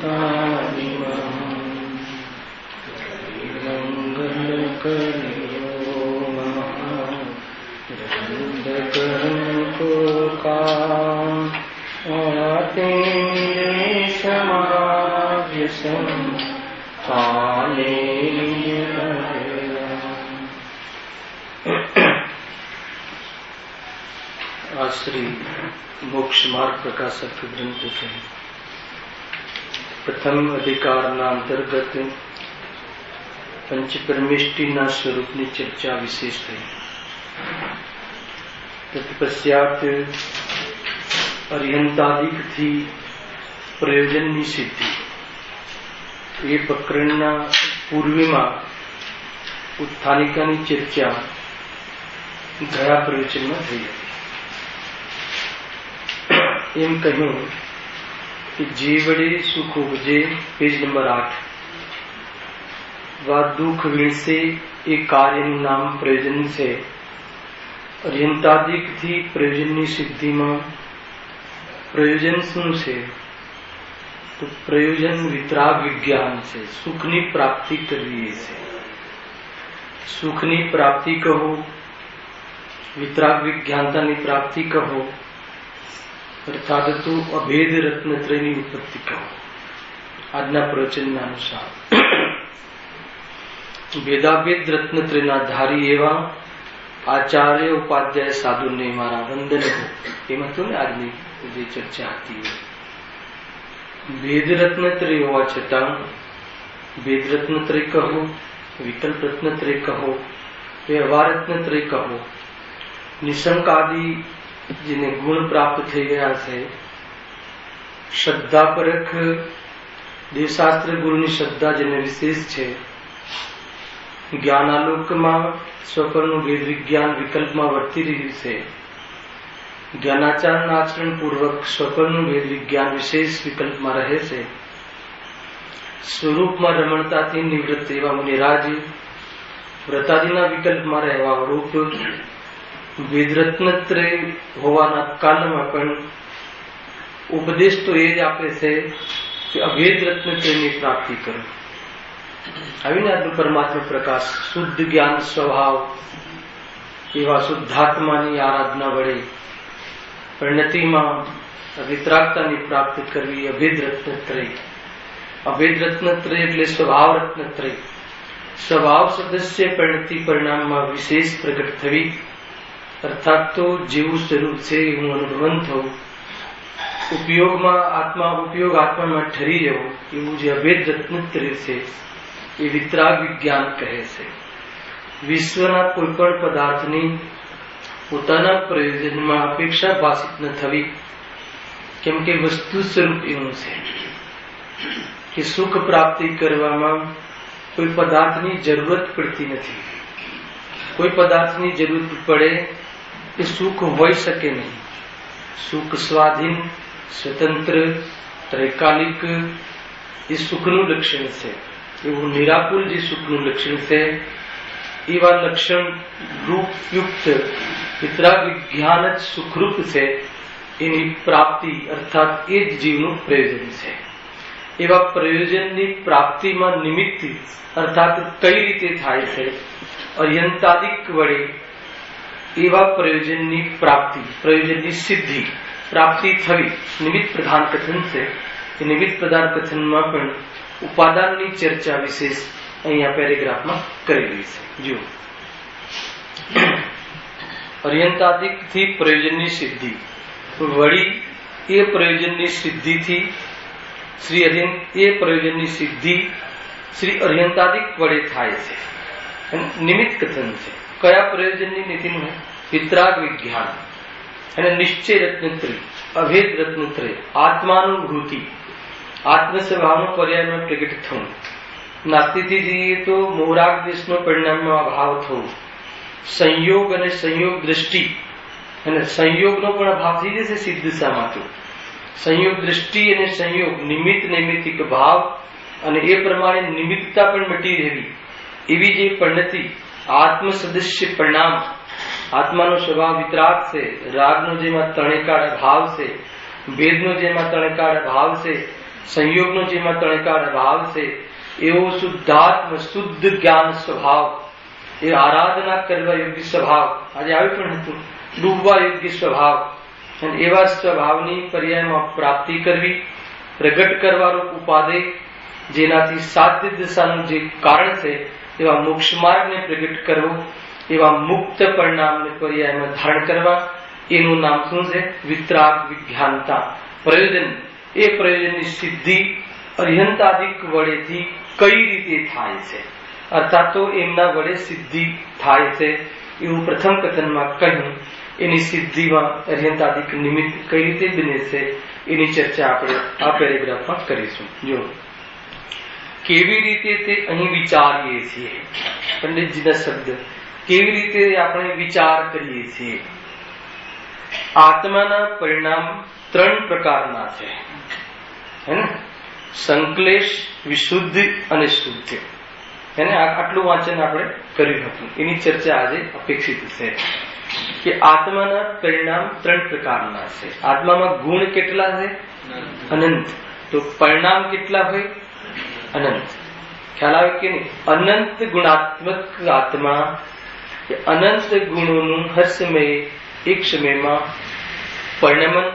जाति मंगल करियो को काम आते समाधि काले श्री मोक्ष मार्ग प्रकाशक ग्रंथ के प्रथम अधिकार अंतर्गत पंच परमेष्टि स्वरूप की चर्चा विशेष थी। तत्पश्चात अर्यंतादिक थी प्रयोजन की सिद्धि ये प्रकरण पूर्व में उत्थानिका की चर्चा गया प्रवचन में थी। एम कहूं कि जीवड़े सुख उपजे पेज नंबर 8 व दुख विण से एक कार्य नाम प्रयोजन से अर्यंतादिक थी प्रयोजन सिद्धि में प्रयोजन शू से तो प्रयोजन वितराग विज्ञान से सुखनी प्राप्ति करवी से सुखनी प्राप्ति कहो वितराग विज्ञानता की प्राप्ति कहो अर्थात तो अभेद रत्नत्रय की उत्पत्ति कहो। आजना प्रवचन अनुसार वेदाभेद रत्नत्रय धारी एवं आचार्य उपाध्याय साधु ने मारा वंदन हो एम तो ने आज जी चर्चा आती है। वेद रत्नत्रय होवा छता वेद रत्नत्रय कहो विकल्प रत्नत्रय कहो व्यवहार रत्नत्रय कहो निशंक आदि जिन्हें गुण प्राप्त थे गया से श्रद्धा परख देवशास्त्र गुरु श्रद्धा जिन्हें विशेष है ज्ञानालोक में स्वप्न वेद विज्ञान विकल्प में वर्ती रही से ज्ञानाचरण आचरण पूर्वक स्वप्न वेद विज्ञान विशेष विकल्प में रहे से स्वरूप में रमणता थी निवृत्त एवं निराज व्रतादिना विकल्प में रहवा रूप वेदरत्नत्रय होवाना कालમાં પણ ઉપદેશ તો એ જ આપે છે કે અભેદ રત્નત્રયની પ્રાપ્તિ કરો। આવીને આજનો પરમાત્મા પ્રકાશ શુદ્ધ જ્ઞાન સ્વભાવ એવા શુદ્ધાત્માની આરાધના વડે પરિણતિમાં વિતરાગતાની પ્રાપ્તિ કરવી અભેદ રત્નત્રય। અભેદ રત્નત્રય એટલે સ્વભાવ રત્નત્રય। સ્વભાવ સદસ્ય પરિણતિ પરિણામમાં વિશેષ પ્રગટ થવી अर्थात तो जीव स्वरूप से हूँ अनुभवंत हो उपयोग में आत्मा में ठरी रहो एवं जो अभेद रत्नत्रय से ये वितराग विज्ञान कहे से विश्वना कोईपण पदार्थनी पोताना प्रयोजन में अपेक्षा भाषित न थवी केम के वस्तु स्वरूप एवं से कि सुख प्राप्ति करवामां कोई पदार्थनी जरूरत पड़ती नहीं। कोई पदार्थनी जरूरत पड़े कि सुख होई सके नहीं। सुख स्वाधीन स्वतंत्र त्रैकालिक इस सुखनु लक्षण से एवं निराकुल जी सुखनु लक्षण से एवं लक्षण रूप युक्त वितराग विज्ञान सुखरूप से इनी प्राप्ति अर्थात ए जीवनु प्रयोजन से एवं प्रयोजन की प्राप्ति में निमित्त अर्थात कई रीते थाय छे अर्यंतादिक वडे एवा प्रयोजन की प्राप्ति प्रयोजन की सिद्धि प्राप्ति थवी निमित्त प्रधान कथन से निमित्त प्रधान कथन में पण उपादान की चर्चा विशेष अहींया पेरेग्राफ में करेली छे। जो अर्यंतादिक थी प्रयोजन की सिद्धि वड़ी ए प्रयोजन की सिद्धि थी श्री अर्यंत ए प्रयोजन की सिद्धि श्री अर्यंतादिक वडे थाय छे। निमित्त कथन से कया प्रयोजन की नीति है वितराग विज्ञान निश्चय रत्नत्रय अभेद रत्नत्रय आत्मानुभूति आत्म स्वभाव पर्याय में प्रकट थવું नास्ती थी जीए तो मोराग देश नो परिणाम में अभाव थવું संयोग અને संयोग दृष्टि અને संयोग नो पण अभाव थी जैसे सिद्ध सामातो संयोग दृष्टि અને संयोग निमित्त नैमित्तिक भाव અને એ પ્રમાણે નિમિત્તતા પણ મટી રહેવી એવી જે પરિણતિ आत्म सदस्य परिणाम આત્માનો સ્વભાવ વિતરાગ છે, રાગનો જેમાં ત્રણેકાર અભાવ છે, ભેદનો જેમાં ત્રણેકાર અભાવ છે, સંયોગનો જેમાં ત્રણેકાર અભાવ છે, એવો શુદ્ધાત્મ શુદ્ધ જ્ઞાન સ્વભાવ, એ આરાધના કરવા યોગ્ય સ્વભાવ, આજે આવ્યું પણ હતું, ડૂબવા યોગ્ય સ્વભાવ, અને એવા સ્વભાવની પર્યાયમાં પ્રાપ્તિ કરવી, પ્રગટ કરવાનો ઉપાદેય, જેનાથી સાધ્ય દિશાનું જે કારણ છે એવા મોક્ષ માર્ગને પ્રગટ કરવો, એવા મુક્ત પરિણામને પર્યાયમાં ધારણ કરવા, એનું નામ શું છે? વિતરાગ વિજ્ઞાનતા. પ્રયોજન, એ પ્રયોજનની સિદ્ધિ અર્યંતાદિક વડેથી કઈ રીતે થાય છે, અર્થાત તો એમના વડે સિદ્ધિ થાય છે એવું પ્રથમ કથનમાં કહ્યું. એની સિદ્ધિમાં અર્યંતાદિક નિમિત્ત કઈ રીતે બને છે એની ચર્ચા આપણે આ પેરેગ્રાફમાં કરીશું. જો કેવી રીતે તે અહીં વિચારીએ છીએ, પંડિતજીના શબ્દ, કેવી રીતે આપણે વિચાર કરીએ છીએ. આત્માના પરિણામ ત્રણ પ્રકારના છે, હે ને? સંકલેશ, વિશુદ્ધ અને શુદ્ધ. એને આટલું વાંચન આપણે કર્યું હતું, એની ચર્ચા આજે અપેક્ષિત છે કે આત્માના પરિણામ ત્રણ પ્રકારના છે. આત્મામાં ગુણ કેટલા છે? અનંત. તો પરિણામ કેટલા હોય? અનંત. ખ્યાલ આવે કે નહીં? અનંત ગુણાત્મક આત્મા, અનંત ગુણોનું હર સમયે એક સમયમાં પરિણમન,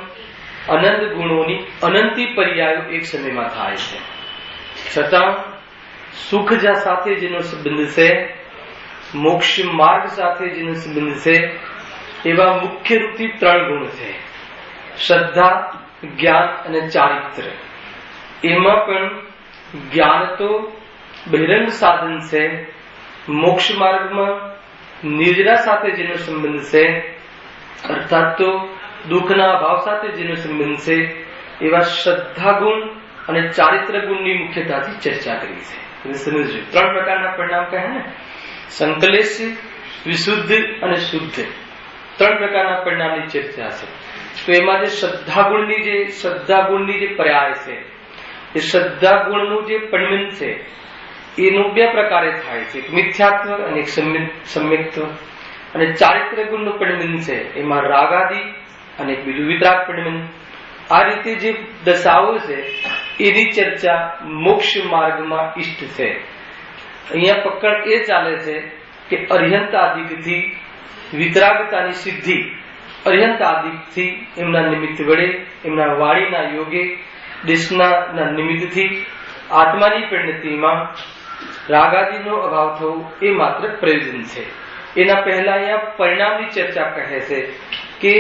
અનંત ગુણોની અનંતી પર્યાયો એક સમયમાં થાય છે. છતાં સુખ સાથે જેનો સંબંધ છે, મોક્ષ માર્ગ સાથે જેનો સંબંધ છે, એવા મુખ્ય રૂપથી ત્રણ ગુણ છે: શ્રદ્ધા, જ્ઞાન અને ચારિત્ર. એમાં પણ જ્ઞાન તો બહિરંગ સાધન છે. મોક્ષ માર્ગમાં નિર્જરા સાથે જેનો સંબંધ છે, અર્થાત તો દુઃખના અભાવ સાથે જેનો સંબંધ છે, એવા શ્રદ્ધા ગુણ અને ચારિત્ર ગુણની મુખ્યતાથી ચર્ચા કરી છે. સમજજો, ત્રણ પ્રકારના પરિણામ કહે ને, સંકલેશ, વિશુદ્ધ અને શુદ્ધ, ત્રણ પ્રકારના પરિણામની ચર્ચા છે. તો એમાં જે શ્રદ્ધા ગુણની જે પર્યાય છે, એ શ્રદ્ધા ગુણનું જે પરિણમ છે એનું બે પ્રકારે થાય છે, એક મિથ્યાત્વ અને એક સમ્યક્ત્વ. અને ચારિત્ર ગુણનું પરિણમ છે એમાં રાગાદિ અને બીજું વિતરાગ પરિણમ. આ રીતે જે દશાઓ છે એની ચર્ચા મોક્ષ માર્ગમાં ઇષ્ટ છે. અહીંયા પકડ એ ચાલે છે કે અર્યંતાદિકથી વિતરાગતાની સિદ્ધિ, અર્યંતાદિકથી એમના નિમિત્ત વડે, એમના વાણીના યોગે, દેશના નિમિત્તથી આત્માની પરિણતિમાં રાગાદિનો અભાવ થવો એ માત્ર પ્રયોજન છે. એના પહેલા અહીંયા પરિણામની ચર્ચા કહે છે કે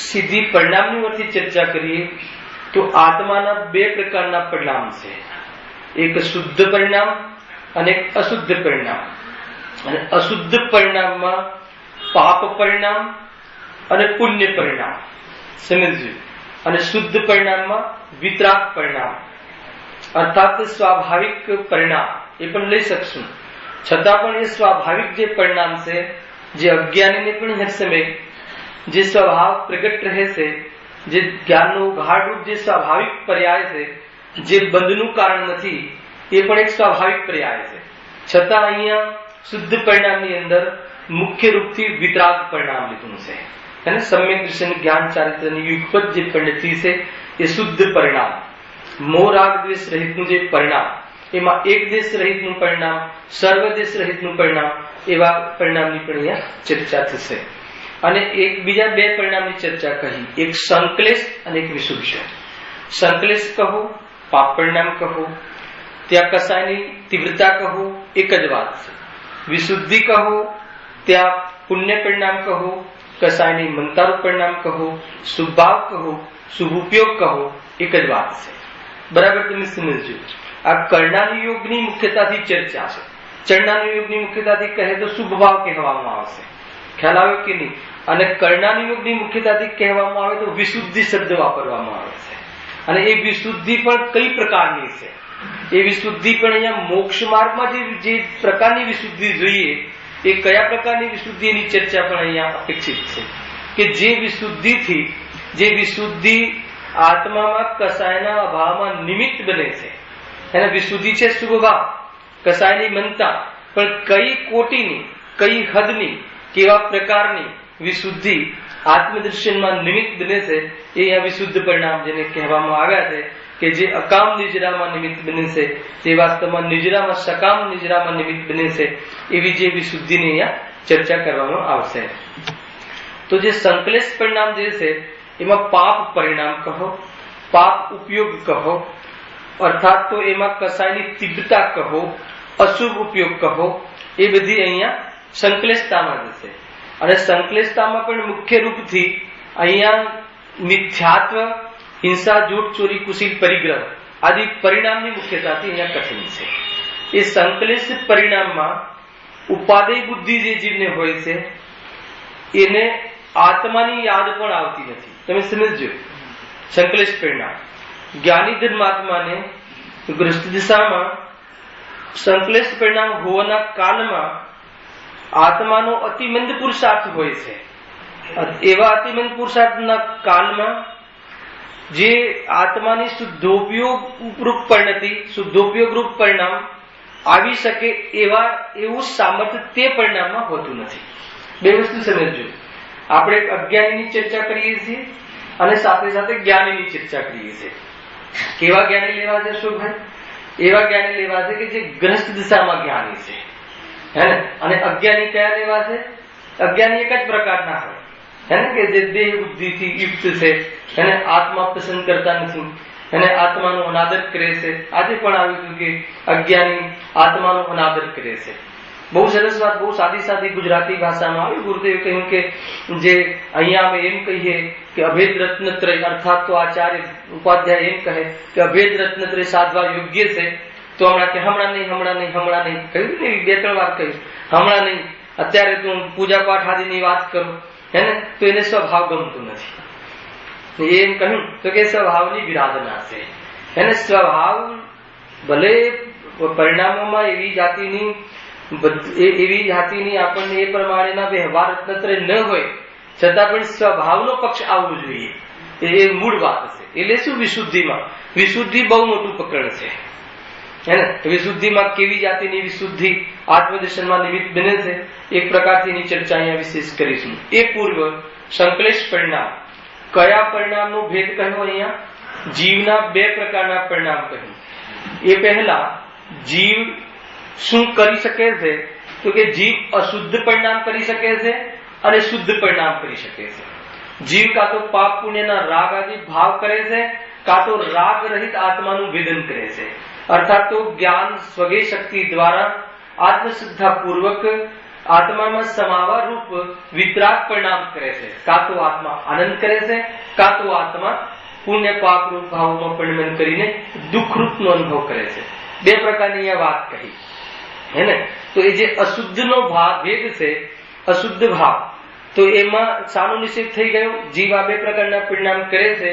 સીધી પરિણામની વરથી ચર્ચા કરીએ તો આત્માના બે પ્રકારના પરિણામ છે, એક શુદ્ધ પરિણામ અને એક અશુદ્ધ પરિણામ. અને અશુદ્ધ પરિણામમાં પાપ પરિણામ અને પુણ્ય પરિણામ, સમજ્યું? અને શુદ્ધ પરિણામમાં વિતરાગ પરિણામ, અર્થાત સ્વાભાવિક પરિણામ એ પણ લઈ શકશું. છતાં પણ એ સ્વાભાવિક જે પરિણામ છે, જે અજ્ઞાનીને પણ હર સમય જે સ્વભાવ પ્રગટ રહે છે, જે જ્ઞાનનું ગાઢરૂપ જે સ્વાભાવિક પર્યાય છે, જે બંધનું કારણ નથી, એ પણ એક સ્વાભાવિક પર્યાય છે. છતાં અહીંયા શુદ્ધ પરિણામની અંદર મુખ્ય રૂપથી વિતરાગ પરિણામ લીધું છે. અને સમ્યક દર્શન, જ્ઞાન, ચારિત્રની યુગપત જે પરિણતિ છે એ શુદ્ધ પરિણામ. મોહ રાગ દ્વેષ રહિતનું જે પરિણામ, એમાં એક દેશ રહિતનું પરિણામ, સર્વદેશ રહિતનું પરિણામ, એવા પરિણામની પણ અહીંયા ચર્ચા થશે. અને એક બીજા બે પરિણામની ચર્ચા કહી, એક સંકલેશ અને એક વિશુદ્ધ. સંકલેશ કહો, પાપ પરિણામ કહો, ત્યાં કસાયની તીવ્રતા કહો, એક જ વાત છે. વિશુદ્ધિ કહો, ત્યાં પુણ્ય પરિણામ કહો, કસાયની મમતારૂપ પરિણામ કહો, શુભાવ કહો, શુભ ઉપયોગ કહો, એક જ વાત છે. બરાબર તમે સમજજો. આ કર્ણાની યોગની મુખ્યતાથી ચર્ચા છે. ચરણાની યોગની મુખ્યતાથી કહે તો શુભ ભાવ કહેવામાં આવશે. ખ્યાલ આવે કે નહીં? અને કર્ણાની યોગની મુખ્યતાથી કહેવામાં આવે તો વિશુદ્ધિ શબ્દ વાપરવામાં આવે છે. અને એ વિશુદ્ધિ પણ કઈ પ્રકારની છે, એ વિશુદ્ધિ પણ અહીંયા મોક્ષ માર્ગમાં જે પ્રકારની વિશુદ્ધિ જોઈએ, એ કયા પ્રકારની વિશુદ્ધિ એની ચર્ચા પણ અહીંયા અપેક્ષિત છે. કે જે વિશુદ્ધિ આત્મામાં કસાયના અભાવમાં નિમિત્ત બને છે, એને વિશુદ્ધિ છે શુભ ભાવ, કસાયની મનતા. પણ કઈ કોટીની, કઈ હદની, કેવા પ્રકારની, વિશુદ્ધિ આત્મદર્શનમાં નિમિત્ત બને છે, એ અહીંયા વિશુદ્ધ પરિણામ જેને કહેવામાં આવ્યા છે કે જે અકામ નિજરામાં નિમિત્ત બને છે તે વાસ્તવમાં નિજરામાં સકામ નિજરામાં નિમિત્ત બને છે, એવી જે વિશુદ્ધિની અહીંયા ચર્ચા કરવામાં આવશે. તો જે સંકલેશ પરિણામ જે છે એમાં પાપ પરિણામ કહો, પાપ ઉપયોગ કહો, અર્થાત તો એમાં કસાયની તીવ્રતા કહો, અશુભ ઉપયોગ કહો, એ બધી અહીંયા સંકલેશતામાં જશે. અને સંકલેશતામાં પણ મુખ્ય રૂપથી અહીંયા મિથ્યાત્વ, હિંસા, જૂઠ, ચોરી, કુશીલ, પરિગ્રહ આદિ પરિણામની મુખ્યતાથી અહીંયા કથન છે. એ સંકલેશ પરિણામમાં ઉપાદેય બુદ્ધિ જે જીવને હોય છે એને આત્માની યાદ પણ આવતી નથી. તમે સમજજો, સંકલેશ પરિણામ જ્ઞાની ધર્માત્માને ગ્રસ્ત દિશામાં સંકલેશ પરિણામ હોવાના કાળમાં આત્માનો અતિમંદ પુરુષાર્થ હોય છે. એવા અતિમંદ પુરુષાર્થના કાળમાં જે આત્માની શુદ્ધોપયોગ રૂપ પરિણતિ, શુદ્ધોપયોગ રૂપ પરિણામ આવી શકે એવું સામર્થ્ય તે પરિણામમાં હોતું નથી. બે વસ્તુ સમજજો. આપણે અજ્ઞાનીની ચર્ચા કરીએ છીએ અને સાથે સાથે જ્ઞાનીની ચર્ચા કરીએ છીએ. કેવા જ્ઞાની લેવા છે અશોકભાઈ? એવા જ્ઞાની લેવા છે કે જે ગ્રસ્ત દિશામાં જ્ઞાની છે, હે ને? અને અજ્ઞાની કયા લેવા છે? અજ્ઞાની એક જ પ્રકારના હોય, હે ને, કે જે દેહ બુદ્ધિથી યુક્ત છે, એને આત્મા પસંદ કરતા નથી, એને આત્માનો અનાદર કરે છે. આજે પણ આવ્યું કે અજ્ઞાની આત્માનો અનાદર કરે છે. બહુ સરસ વાત, બહુ સાદી સાદી ગુજરાતી ભાષામાં આવ્યું. ગુરુદેવે કહ્યું કે જે અહીંયા અમે એમ કહીએ કે અભેદ રત્નત્રય, અર્થાત તો આચાર્ય ઉપાધ્યાય એમ કહે કે અભેદ રત્નત્રય સાધવા યોગ્ય છે, તો હમણાં કે હમણાં નહીં કહ્યું ને, બે ત્રણ વાર કહ્યું હમણાં નહીં, અત્યારે તું પૂજા પાઠ આદિની વાત કરું, હે ને, તો એને સ્વભાવ ગમતું નથી. એમ કહ્યું તો કે સ્વભાવની વિરાધના છે, એને સ્વભાવ ભલે પરિણામોમાં એવી જાતિની આપણને એ પ્રમાણેના વ્યવહાર રત્નત્રય ન હોય છતાં પણ સ્વભાવનો પક્ષ આવવો જોઈએ. એ મૂળ વાત છે. એટલે શું? વિશુદ્ધિ બહુ મોટું પ્રકરણ છે, હે ને? વિશુદ્ધિમાં કેવી જાતિની વિશુદ્ધિ આત્મદર્શનમાં નિમિત્ત બને છે, એક પ્રકારથી એની ચર્ચા અહીંયા વિશેષ કરીશું. એ પૂર્વ સંકલેશ પરિણામ, કયા પરિણામનો ભેદ કહ્યો અહીંયા? જીવના બે પ્રકારના પરિણામ કહ્યું. એ પહેલા જીવ શું કરી શકે છે? તો કે જીવ અશુદ્ધ પરિણામ કરી શકે છે અને શુદ્ધ પરિણામ કરી શકે છે. જીવ કાં તો પાપ પુણ્યના રાગ આદિ ભાવ કરે છે, કાં તો રાગ રહિત આત્માનું વેદન કરે છે. અર્થાત તો જ્ઞાન સ્વગે શક્તિ દ્વારા આત્મશ્રદ્ધા પૂર્વક આત્મામાં સમાવા રૂપ વિતરાગ પરિણામ કરે છે. કાં તો આત્મા આનંદ કરે છે, કાં તો આત્મા પુણ્ય પાપ રૂપ ભાવોમાં પરિણમન કરીને દુઃખ રૂપનો અનુભવ કરે છે. બે પ્રકારની આ વાત કહી, હે ને? તો એ જે અશુદ્ધ નો ભેદ છે, અશુદ્ધ ભાવ, તો એમાં શાનો નિષેધ થઈ ગયો? જીવ આ બે પ્રકારના પરિણામ કરે છે,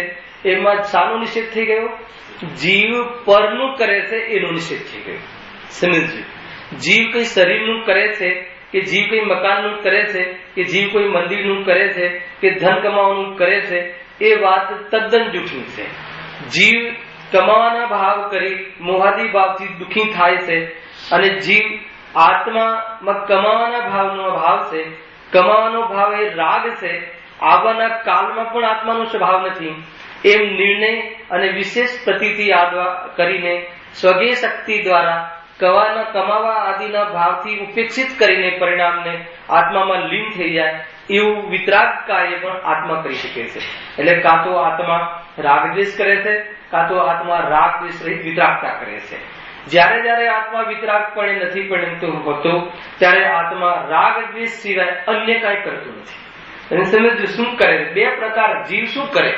એમાં શાનો નિષેધ થઈ ગયો? જીવ પરનું કરે છે એનો નિષેધ થઈ ગયો. સમજજો, જીવ કઈ શરીરનું કરે છે, કે જીવ કઈ મકાનનું કરે છે, કે જીવ કોઈ મંદિરનું કરે છે, કે ધન કમાવાનું કરે છે, એ વાત તદ્દન જૂઠી છે. જીવ કમાવાના ભાવ કરી મોહાદી ભાવથી દુઃખી થાય છે, અને જીવ આત્મામાં કમાવાના ભાવનો ભાવ છે. કમાવાનો ભાવ એ રાગ છે. આવવાના કાળમાં પણ આત્માનો સ્વભાવ નથી એમ નિર્ણય અને વિશેષ પ્રતીતિ કરીને સ્વગે શક્તિ દ્વારા કમાવા આદિના ભાવથી ઉપેક્ષિત કરીને પરિણામને આત્મામાં લીન થઈ જાય એવું વિતરાગ કાર્ય પણ આત્મા કરી શકે છે. એટલે કાં તો આત્મા રાગદ્વેષ કરે છે, કાં તો આત્મા રાગ દ્વેષ રહિત વિતરાગતા કરે છે. જ્યારે આત્મા વિતરાગપણે નથી પરિણમતો હોતો ત્યારે આત્મા રાગ દ્વેષ સિવાય અન્ય કાંઈ કરતું નથી. અને સમજો શું કરે? બે પ્રકાર જીવ શું કરે,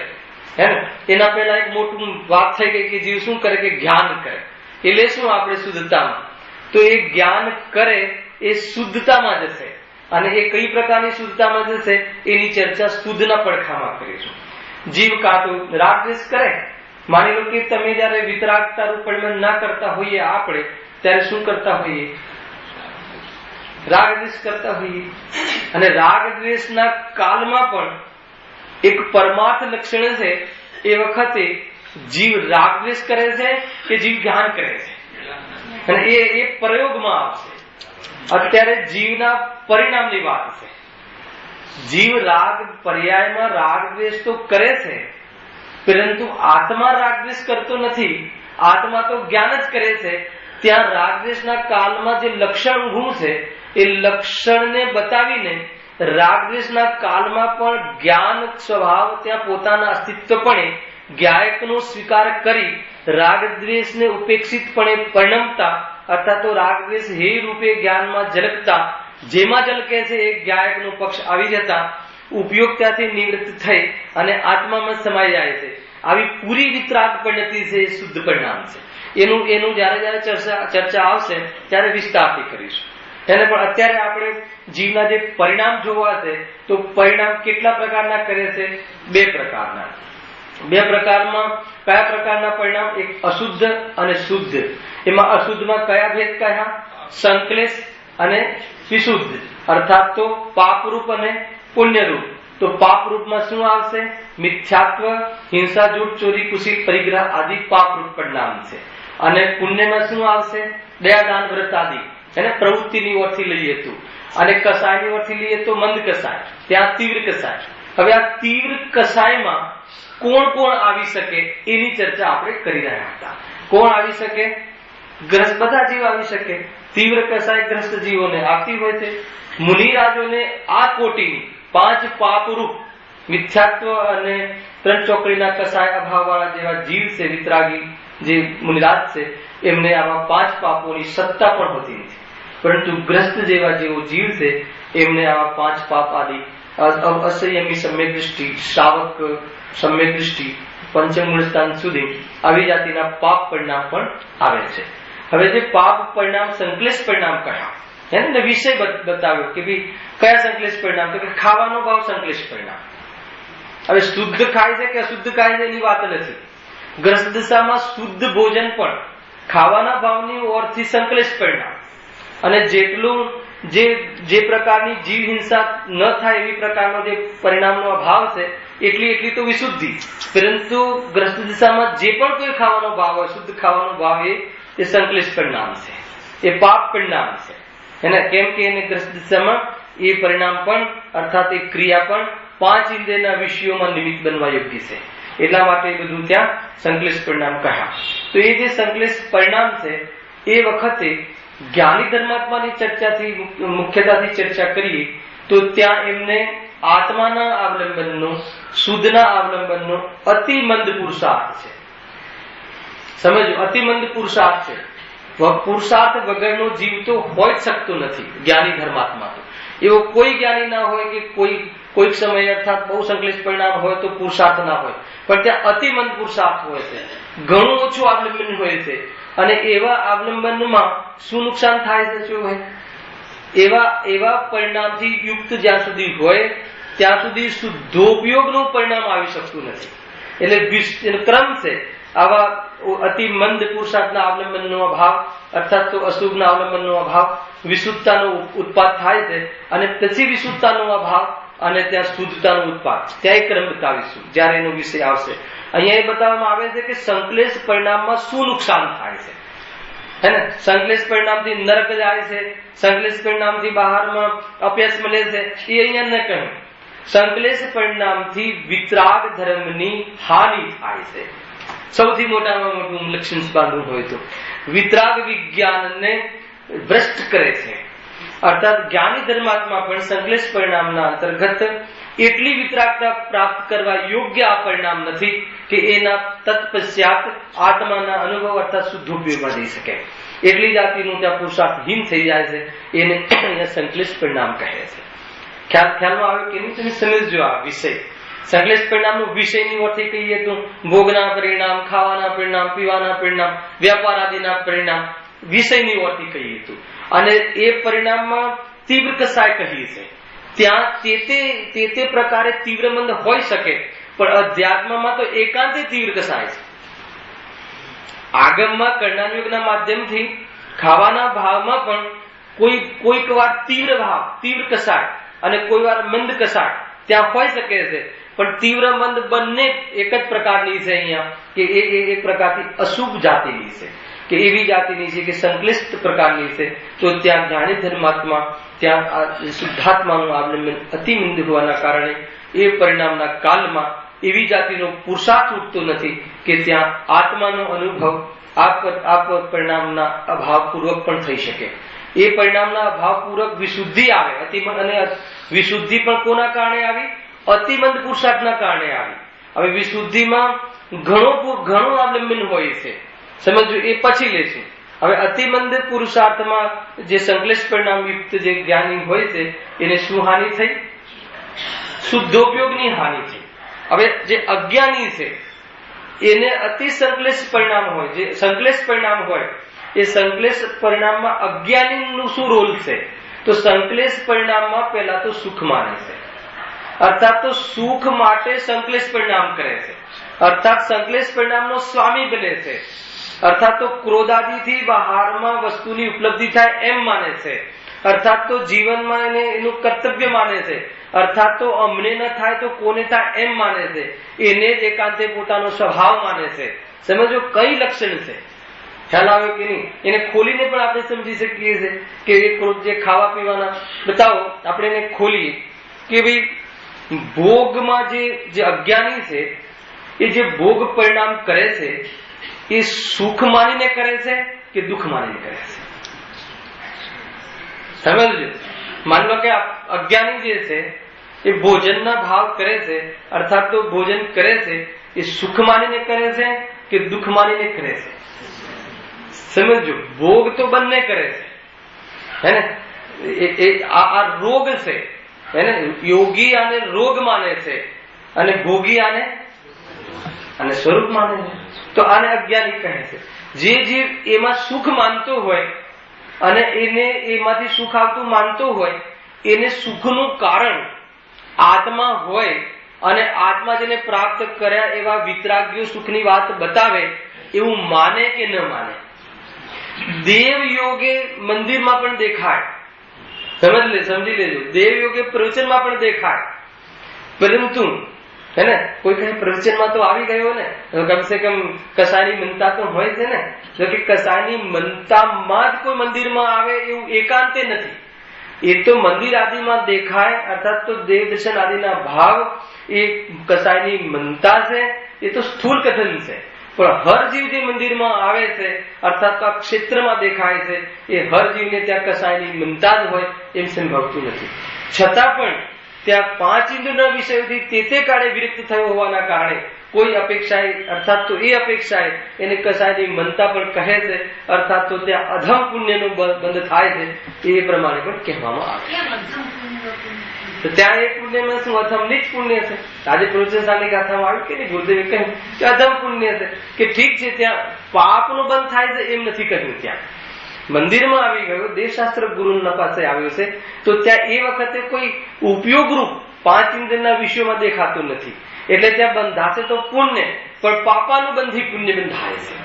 હે ને? એના પહેલા એક મોટું વાત થઈ ગઈ કે જીવ શું કરે? કે જ્ઞાન કરે. એટલે શું? આપણે શુદ્ધતામાં, તો એ જ્ઞાન કરે એ શુદ્ધતામાં જશે. અને એ કઈ પ્રકારની શુદ્ધતામાં જશે એની ચર્ચા શુદ્ધના પડખામાં કરીશું. જીવ કાં તો રાગ દ્વેષ કરે. માની લો કે તમે જયારે વિતરાગતા રૂપ પરિણમન ના કરતા હોઈએ આપણે, ત્યારે શું કરતા હોઈએ? રાગ દ્વેષ કરતા હોઈએ. અને રાગ દ્વેષના કાળમાં પણ એક પરમાર્થ લક્ષણ છે. એ વખતે જીવ રાગ દ્વેષ કરે છે કે જીવ જ્ઞાન કરે છે, અને એ પ્રયોગમાં આવશે. અત્યારે જીવના પરિણામની વાત છે. જીવ રાગ પર્યાયમાં રાગ દ્વેષ તો કરે છે, પરંતુ આત્મા રાગ દ્વેષ કરતો નથી. આત્મા તો જ્ઞાન જ કરે છે. ત્યાં રાગ દ્વેષના કાલમાં જે લક્ષણ ગુણ છે એ લક્ષણને બતાવીને રાગ દ્વેષના કાલમાં પણ જ્ઞાન સ્વભાવ ત્યાં પોતાના અસ્તિત્વપણે જ્ઞાયકનો સ્વીકાર કરી રાગ દ્વેષને ઉપેક્ષિતપણે પરિણમતા, અર્થાત તો રાગ દ્વેષ હે રૂપે જ્ઞાનમાં ઝલકતા, જેમાં ઝલકે છે એ જ્ઞાયકનો પક્ષ આવી જતા ઉપયોગ ત્યાંથી નિવૃત્ત થઈ અને આત્મામાં સમાઈ જાય છે. આવી પૂરી વિતરાગ પરિણતિ છે એ શુદ્ધ પરિણામ છે. એનું જયારે ચર્ચા આવશે ત્યારે વિસ્તારથી કરીશું. એને પણ અત્યારે આપણે જીવના જે પરિણામ જોવા છે તો પરિણામ કેટલા પ્રકારના કરે છે? બે પ્રકારના. બે પ્રકારમાં કયા પ્રકારના પરિણામ? એક અશુદ્ધ અને શુદ્ધ. એમાં અશુદ્ધમાં કયા ભેદ કયા? સંકલેશ અને વિશુદ્ધ, અર્થાત તો પાપરૂપ અને પુણ્યરૂપ. તો પાપ રૂપમાં શું આવશે? મિથ્યાત્વ, હિંસા, જૂઠ, ચોરી, કુશીલ, પરિગ્રહ આદિ પાપરૂપ પરિણામ છે. અને પુણ્યમાં શું આવશે? દયા, દાન, વ્રત આદિ. એને પ્રવૃત્તિની ઓરથી લઈએ તો, અને કસાયની ઓરથી લઈએ તો મંદ કસાય, ત્યાં તીવ્ર કસાય. હવે આ તીવ્ર કસાયમાં કોણ કોણ આવી શકે એની ચર્ચા આપણે કરી રહ્યા હતા. કોણ આવી શકે? ગ્રસ્ત બધા જીવ આવી શકે. તીવ્ર કસાય ગ્રસ્ત જીવોને આપતી હોય છે. મુનિરાજોને આ કોટીની 5 પાપરૂપ મિથ્યાત્વ અને 3 ચોકડીના કસાય અભાવ વાળા જેવા જીવ છે, વિતરાગી જે મુનિરાજ છે, એમને આવા 5 પાપોની સત્તા પણ હોતી નથી. પરંતુ ગ્રસ્ત જેવા જેવો જીવ છે એમને આવા 5 પાપ આદિ અસંયમી સમ્યક દૃષ્ટિ, શ્રાવક સમ્યક દૃષ્ટિ, પંચમૂળ સ્થાન સુધી આવી જાતિના પાપ પરિણામ પણ આવે છે. હવે જે પાપ પરિણામ સંકલેશ પરિણામ કહ્યા, એને વિષય બતાવ્યો કે ભાઈ કયા સંકલેશ પરિણામ? તો કે ખાવાનો ભાવ સંકલેશ પરિણામ. હવે શુદ્ધ ખાય છે કે અશુદ્ધ ખાય છે એની વાત નથી. ગ્રસ્ત દશામાં શુદ્ધ ભોજન પણ ખાવાના ભાવની ઓરથી સંકલેશ પરિણામ. અને જેટલું જે પ્રકારની જીવ હિંસા ન થાય એવી પ્રકારનો જે પરિણામનો અભાવ છે એટલી તો વિશુદ્ધિ. પરંતુ ગ્રસ્ત દિશામાં જે પણ કોઈ ખાવાનો ભાવ હોય, શુદ્ધ ખાવાનો ભાવ એ સંકલેશ પરિણામ છે, એ પાપ પરિણામ છે. એને કેમ કે એને ગ્રસ્ત દિશામાં એ પરિણામ પણ, અર્થાત એ ક્રિયા પણ 5 ઇન્દ્રિયના વિષયોમાં નિમિત્ત બનવા યોગ્ય છે. એટલા માટે એ બધું ત્યાં સંકલેશ પરિણામ કહ્યા. તો એ જે સંકલેશ પરિણામ છે એ વખતે જ્ઞાની ધર્માત્માની ચર્ચાથી મુખ્યતાથી ચર્ચા કરીએ તો ત્યાં એમને આત્માના અવલંબનનો, શુદ્ધના અવલંબનનો અતિ મંદ પુરુષાર્થ છે. સમજો, અતિ મંદ પુરુષાર્થ છે. પુરુષાર્થ વગરનો જીવ તો હોય જ શકતો નથી જ્ઞાની ધર્માત્મા. તો એવો કોઈ જ્ઞાની ના હોય કે કોઈક સમય અર્થાત બહુ સંકલિત પરિણામ હોય તો પુરુષાર્થ ના હોય, પણ ત્યાં અતિ મંદ પુરુષાર્થ હોય છે, ઘણું ઓછું અવલંબન હોય છે. અને એવા અવલંબનમાં શું નુકસાન થાય છે? શું હોય? એવા પરિણામથી યુક્ત જ્યાં સુધી હોય ત્યાં સુધી શુદ્ધોપયોગનું પરિણામ આવી શકતું નથી. એટલે ક્રમ છે. આવા અતિ મંદ પુરુષાર્થના અવલંબનનો અભાવ, અર્થાત તો અશુભના અવલંબનનો અભાવ, વિશુદ્ધતાનો ઉત્પાદ થાય છે. અને પછી વિશુદ્ધતાનો અભાવ અને ત્યાં શુદ્ધતાનો ઉત્પાદ, ત્યાં એક ક્રમ બતાવીશું જયારે એનો વિષય આવશે. અહીંયા એ બતાવવામાં આવે છે કે સંકલેશ પરિણામમાં શું નુકસાન થાય છે. હે ને? સંકલેશ પરિણામથી નરક જાય છે, સંકલેશ પરિણામથી બહારમાં અભ્યાસ મળે છે, એ અહીંયા ન કહ્યું. સંકલેશ પરિણામથી વિતરાગ ધર્મની હાનિ થાય છે. સૌથી મોટામાં મોટું લક્ષણ બાંધવું હોય તો વિતરાગ વિજ્ઞાનને ભ્રષ્ટ કરે છે. અર્થાત જ્ઞાની ધર્માત્મા પણ સંકલેશ પરિણામના અંતર્ગત એટલી વિતરાગતા પ્રાપ્ત કરવા યોગ્ય આ પરિણામ નથી કે એના તત્પશ્ચાત આત્માના અનુભવ અર્થાત શુદ્ધ ઉપયોગમાં જઈ શકે. એટલી જાતિનું ત્યાં પુરુષાર્થહીન થઈ જાય છે. એને સંકલેશ પરિણામ કહે છે. ખ્યાલમાં આવે કે નહીં? તમે સમજજો આ વિષય. સંકલેશ પરિણામનો વિષયની અર્થે કહીએ તો ભોગના પરિણામ, ખાવાના પરિણામ, પીવાના પરિણામ, વ્યાપાર આદિના પરિણામ વિષયની અર્થે કહીએ તો. અને એ પરિણામમાં તીવ્ર કસાય કહીએ છે. ત્યાં તે પ્રકારે તીવ્ર મંદ હોઈ શકે, પણ અધ્યાત્મમાં તો એકાંતે તીવ્ર કસાય છે. આગમમાં કર્ણાનુયોગના માધ્યમથી ખાવાના ભાવમાં પણ કોઈક વાર તીવ્ર ભાવ, તીવ્ર કસાય અને કોઈ વાર મંદ કસાય ત્યાં હોઈ શકે છે. પણ તીવ્ર મંદ બંને એક જ પ્રકારની છે અહીંયા, કે એક પ્રકારની અશુભ જાતિની છે. કે એવી જાતિની છે કે સંક્લિષ્ટ પ્રકારની છે, તો ત્યાં જ્ઞાની ધર્માત્મા, ત્યાં શુદ્ધાત્માનું આવલંબન અતિમંદ હોવાના કારણે એ પરિણામના કાલમાં એવી જાતિનો પુરુષાર્થ ઉઠતો નથી કે ત્યાં આત્માનો અનુભવ આ પરિણામના અભાવપૂર્વક પણ થઈ શકે. એ પરિણામના અભાવપૂર્વક વિશુદ્ધિ આવે, અને વિશુદ્ધિ પણ કોના કારણે આવી? અતિમંદ પુરુષાર્થના કારણે આવી. હવે વિશુદ્ધિમાં ઘણું આવલંબન હોય છે, સમજો, એ પછી લેશું. હવે અતિમંદ પુરુષાર્થમાં જે સંકલેશ પરિણામ યુક્ત જે જ્ઞાની હોય છે એને શું હાનિ થઈ? શુદ્ધોપયોગની હાનિ થઈ. હવે જે અજ્ઞાની છે એને અતિ સંકલેશ પરિણામ હોય, જે સંકલેશ પરિણામ હોય, એ સંકલેશ પરિણામમાં અજ્ઞાનીનું શું રોલ છે? તો સંકલેશ પરિણામમાં પહેલા તો સુખ માને છે, અર્થાત તો સુખ માટે સંકલેશ પરિણામ કરે છે, અર્થાત સંકલેશ પરિણામનો સ્વામી બને છે, અર્થાત તો ક્રોધાદિથી બહારમાં વસ્તુની ઉપલબ્ધિ થાય એમ માને છે, અર્થાત તો જીવનમાં એને એનું કર્તવ્ય માને છે, અર્થાત તો અમને ન થાય તો કોને થાય એમ માને છે, એને જ એકાંતે પોતાનો સ્વભાવ માને છે. સમજો કઈ લક્ષણ છે, ખ્યાલ આવે કે નહીં? એને ખોલીને પણ આપણે સમજી શકીએ છીએ કે એ ક્રોધ જે ખાવા પીવાના, બતાવો આપણે એને ખોલીએ કે ભાઈ ભોગમાં જે અજ્ઞાની છે એ જે ભોગ પરિણામ કરે છે એ સુખ માનીને કરે છે કે દુઃખ માનીને કરે છે? સમજજો, માન લો કે અજ્ઞાની જે છે એ ભોજનના ભાવ કરે છે, અર્થાત તો ભોજન કરે છે એ સુખ માનીને કરે છે કે દુઃખ માનીને કરે છે? સમજો, ભોગ તો બંને કરે છે, હે ને? આ રોગ છે, હે ને? યોગી આને રોગ માને છે અને ભોગી આને સ્વરૂપ માને છે. તો આને અજ્ઞાની કહે છે. જે જીવ એમાં સુખ માનતો હોય અને એને એમાંથી સુખ આવતું માનતો હોય, એને સુખનું કારણ આત્મા હોય અને આત્મા જેને પ્રાપ્ત કર્યા એવા વિતરાગ્યો સુખની વાત બતાવે એવું માને કે ન માને? દેવ યોગે મંદિરમાં પણ દેખાય, સમજી લેજો, દેવ યોગે પ્રવચનમાં પણ દેખાય, પરંતુ હે ને કોઈ કહે પ્રવચનમાં તો આવી ગયો ને, કમસે કમ કસાયની મનતા તો હોય છે ને. જો કે કસાયની મનતામાં જ કોઈ મંદિરમાં આવે એવું એકાંતે નથી. એ તો મંદિર આદિમાં દેખાય, અર્થાત તો દેવ દર્શન આદિના ભાવ એ કસાયની મનતા છે, એ તો સ્થૂલ કથન છે. પણ હર જીવ જે મંદિરમાં આવે છે, અર્થાત આ ક્ષેત્રમાં દેખાય છે, એ હર જીવને ત્યાં કસાયની મનતા જ હોય એમ સંભવતું નથી. છતાં પણ ત્યાં પાંચ ઇન્દ્રના વિષયોથી તે કાળે વિરક્ત થયો હોવાના કારણે કોઈ અપેક્ષાએ, અર્થાત તો એ અપેક્ષાએ એને કસાયની મનતા પણ કહે છે, અર્થાત તો ત્યાં અધમ પુણ્યનો બંધ થાય છે, એ પ્રમાણે પણ કહેવામાં આવે. તો ત્યાં એ પુણ્યમાં શું અધમની જ પુણ્ય છે? આજે પ્રોચેસાની ગાથામાં આવ્યું કે નહીં, ગુરુદેવે કહ્યું કે અધમ પુણ્ય છે, કે ઠીક છે ત્યાં પાપનો બંધ થાય છે એમ નથી કહ્યું. ત્યાં મંદિરમાં આવી ગયો, દેવશાસ્ત્ર ગુરુના પાસે આવ્યો છે, તો ત્યાં એ વખતે કોઈ ઉપયોગરૂપ પાંચ ઇન્દ્રના વિષયોમાં દેખાતું નથી. એટલે ત્યાં બંધાશે તો પુણ્ય, પણ પાપાનું બંધી પુણ્ય બંધાય છે.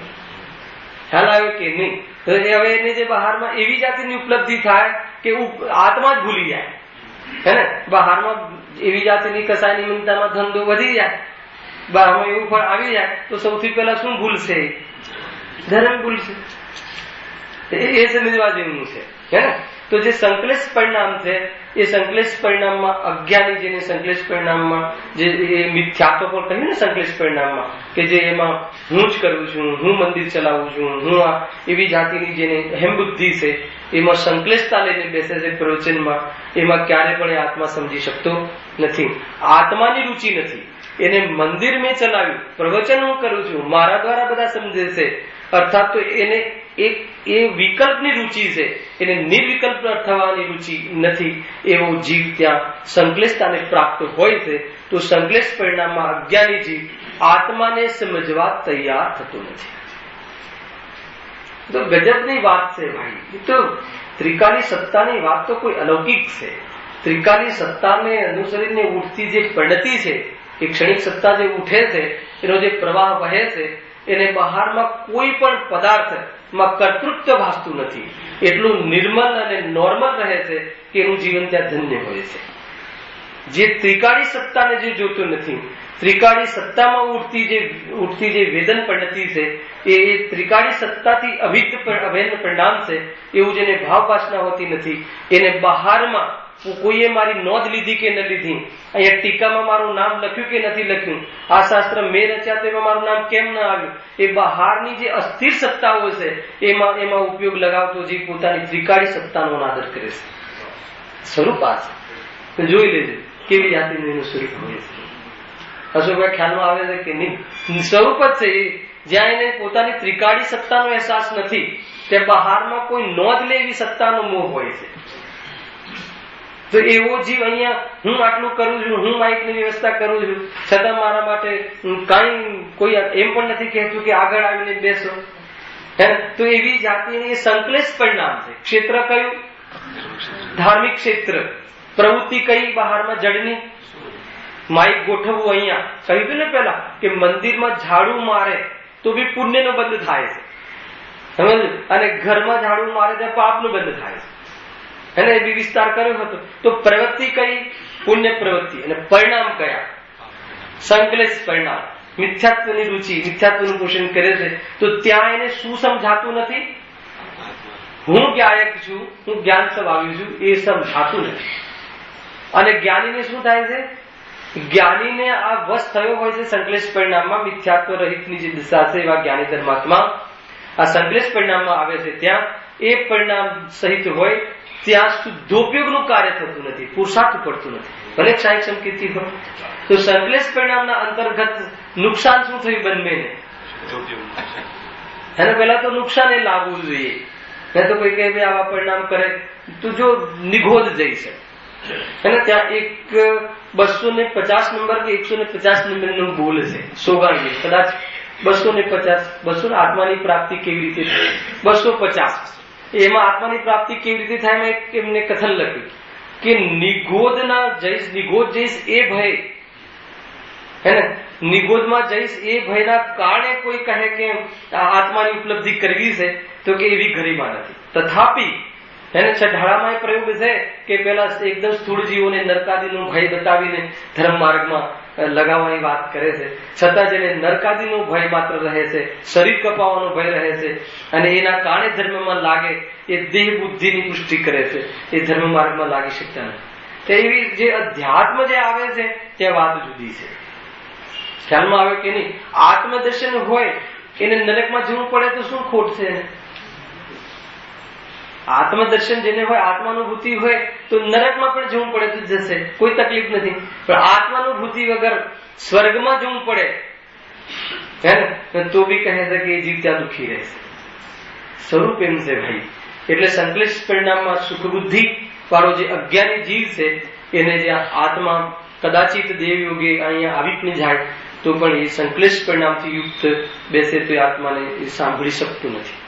ખ્યાલ આવ્યો કે નહીં? તો હવે એને જે બહારમાં એવી જાતિની ઉપલબ્ધિ થાય કે આત્મા જ ભૂલી જાય, હે ને? બહારમાં એવી જાતિની કસાયની મનતામાં ધંધો વધી જાય, બહારમાં એવું ફળ આવી જાય તો સૌથી પહેલા શું ભૂલશે? ધર્મ ભૂલશે. એ સમજવા જેવું છે, હે ને? તો જે સંકલેશ પરિણામ છે એ સંકલેશ પરિણામમાં અજ્ઞાની, જેને સંકલેશ પરિણામમાં જે મિથ્યાત્વ પણ કહ્યું ને, સંકલેશ પરિણામમાં કે જે એમાં હું જ કરું છું, હું મંદિર ચલાવું છું, હું આ એવી જાતિની જેને હેમ બુદ્ધિ છે, એમાં સંકલેશતા લઈને બેસે છે પ્રવચનમાં, એમાં ક્યારે પણ એ આત્મા સમજી શકતો નથી. આત્માની રુચિ નથી. એને મંદિર મેં ચલાવ્યું, પ્રવચન હું કરું છું, મારા દ્વારા બધા સમજે છે, અર્થાત તો એને એ વિકલ્પની રુચિ છે, એને નિર્વિકલ્પ થવાની રુચિ નથી. એવો જીવ ત્યાં સંકલેશતાને પ્રાપ્ત હોય છે. તો સંકલેશ પરિણામમાં અજ્ઞાની જીવ આત્માને સમજવા તૈયાર થતો નથી. તો ગજબની વાત છે ભાઈ. એ તો ત્રિકાલી સત્તાની વાત તો કોઈ અલૌકિક છે. ત્રિકાલી સત્તાને અનુસરીને ઉઠતી જે પ્રણતિ છે, એ ક્ષણિક સત્તા જે ઉઠે છે, એનો જે પ્રવાહ વહે છે, એને બહારમાં કોઈ પણ પદાર્થમાં કર્તૃત્વ ભાસતું નથી. એટલું નિર્મલ અને નોર્મલ રહે છે કે એનું જીવન ત્યાં ધન્ય હોય છે. જે ત્રિકાળી સત્તાને જે જોતું નથી, ત્રિકાળી સત્તામાં ઉઠતી જે વેદન પદ્ધતિ છે એ ત્રિકાળી સત્તાથી અભિન્ન પરિણામ છે, એવું જેને ભાવ વાસના હોતી નથી, એને બહારમાં કોઈએ મારી નોંધ લીધી કે ન લીધી, અહીંયા ટીકામાં મારું નામ લખ્યું કે નથી લખ્યું, આ શાસ્ત્ર મેં રચ્યા તો એમાં મારું નામ કેમ ન આવ્યું, એ બહારની જે અસ્થિર સત્તાઓ છે એમાં ઉપયોગ લગાવતો જીવ પોતાની ત્રિકાળી સત્તાનો અનાદર કરે છે. સ્વરૂપ આ છે, તો જોઈ લેજો કેવી જાતિનું એનું સ્વરૂપ હોય છે. અશોકભાઈ ખ્યાલમાં આવે છે કે નહીં? સ્વરૂપ જ છે એ. જ્યાં એને પોતાની ત્રિકાળી સત્તાનો અહેસાસ નથી, ત્યાં બહારમાં કોઈ નોંધ લે એવી સત્તાનો મોહ હોય છે. તો એવો જીવ અહીંયા હું આટલું કરું છું, હું માઇકની વ્યવસ્થા કરું છું, છતાં મારા માટે કોઈ એમ પણ નથી કહેતું કે આગળ આવીને બેસો. તો એવી જાતિની સંકલેશ પરિણામ છે. ક્ષેત્ર કયું? ધાર્મિક ક્ષેત્ર. પ્રવૃત્તિ કઈ? બહારમાં જડની. માઇક ગોઠવવું, અહીંયા કહ્યું હતું ને પેલા કે મંદિરમાં ઝાડુ મારે તો બી પુણ્યનો બંધ થાય છે, સમજ? અને ઘરમાં ઝાડુ મારે તો પાપનું બંધ થાય છે. એને એ બી વિસ્તાર કર્યો હતો. તો પ્રવૃત્તિ કઈ? પુણ્ય પ્રવૃત્તિ. અને પરિણામ કયા? સંકલેશ પરિણામ. મિથ્યાત્વની રુચિ, મિથ્યાત્વનું પોષણ કરે છે. તો ત્યાં એને શું સમજાતું નથી? હું જ્ઞાયક છું, હું જ્ઞાન સમાવ્યું છું, એ સમજાતું નથી. અને જ્ઞાનીને શું થાય છે? જ્ઞાનીને આ વશ થયો હોય છે સંકલેશ પરિણામમાં. મિથ્યાત્વ રહિતની જે દિશા છે એવા જ્ઞાની ધર્માત્મા આ સંકલેશ પરિણામમાં આવે છે. ત્યાં એ પરિણામ સહિત હોય ત્યાં શુદ્ધોપયોગનું કાર્ય થતું નથી, પુરુષાર્થ પડતું નથી, ભલે ક્ષાયક સંકેતી હોય. તો સંકલેશ પરિણામના અંતર્ગત નુકસાન શું થયું બંનેને? એને પેલા તો નુકસાન એ લાવવું જોઈએ. નહીં તો કોઈ કહે આવા પરિણામ કરે તો જો નિગોદ જઈ શકે. અને ત્યાં એક 250 નંબર કે 150 નંબરનું ભૂલ છે, સોગાંગી કદાચ 250 આત્માની પ્રાપ્તિ કેવી રીતે થાય? 250 એમાં આત્માની પ્રાપ્તિ કેવી રીતે થાય એમને કથન લખ્યું કે નિગોદ જઈશ એ ભય, હે ને? નિગોદમાં જઈશ એ ભયના કારણે કોઈ કહે કે આત્માની ઉપલબ્ધિ કરવી છે તો કે એવી ગરિમા નથી. તથાપી એને છઠ્ઠાળામાં એ પ્રયોગ છે કે પેલા એકદમ સ્થૂળ જીવોને નરકાદીનો ભય બતાવીને ધર્મ માર્ગમાં લગાવવાની વાત કરે છે. છતાં જેને નરકાદીનો ભય માત્ર રહે છે, શરીર કપાવાનો ભય રહે છે અને એના કારણે ધર્મમાં લાગે, એ દેહ બુદ્ધિની પુષ્ટિ કરે છે, એ ધર્મ માર્ગમાં લાગી શકતા નથી. તો એવી જે અધ્યાત્મ જે આવે છે ત્યાં વાત જુદી છે. ખ્યાલમાં આવે કે નહીં? આત્મદર્શન હોય એને નરકમાં જવું પડે તો શું ખોટ છે? આત્મદર્શન જેને હોય, આત્માનુભૂતિ હોય તો નરકમાં પણ જવું પડે તો જશે, કોઈ તકલીફ નથી. પણ આત્માનુભૂતિ વગર સ્વર્ગમાં જવું પડે હે ને તો બી કહે છે કે એ જીવ ત્યાં દુઃખી રહેશે. સ્વરૂપ એમ છે ભાઈ. એટલે સંકલેશ પરિણામમાં સુખ બુદ્ધિ વાળો જે અજ્ઞાની જીવ છે એને જે આત્મા કદાચિત દેવયોગે અહીંયા આવી પણ જાય તો પણ એ સંકલેશ પરિણામથી યુક્ત બેસે તો એ આત્માને સાંભળી શકતું નથી.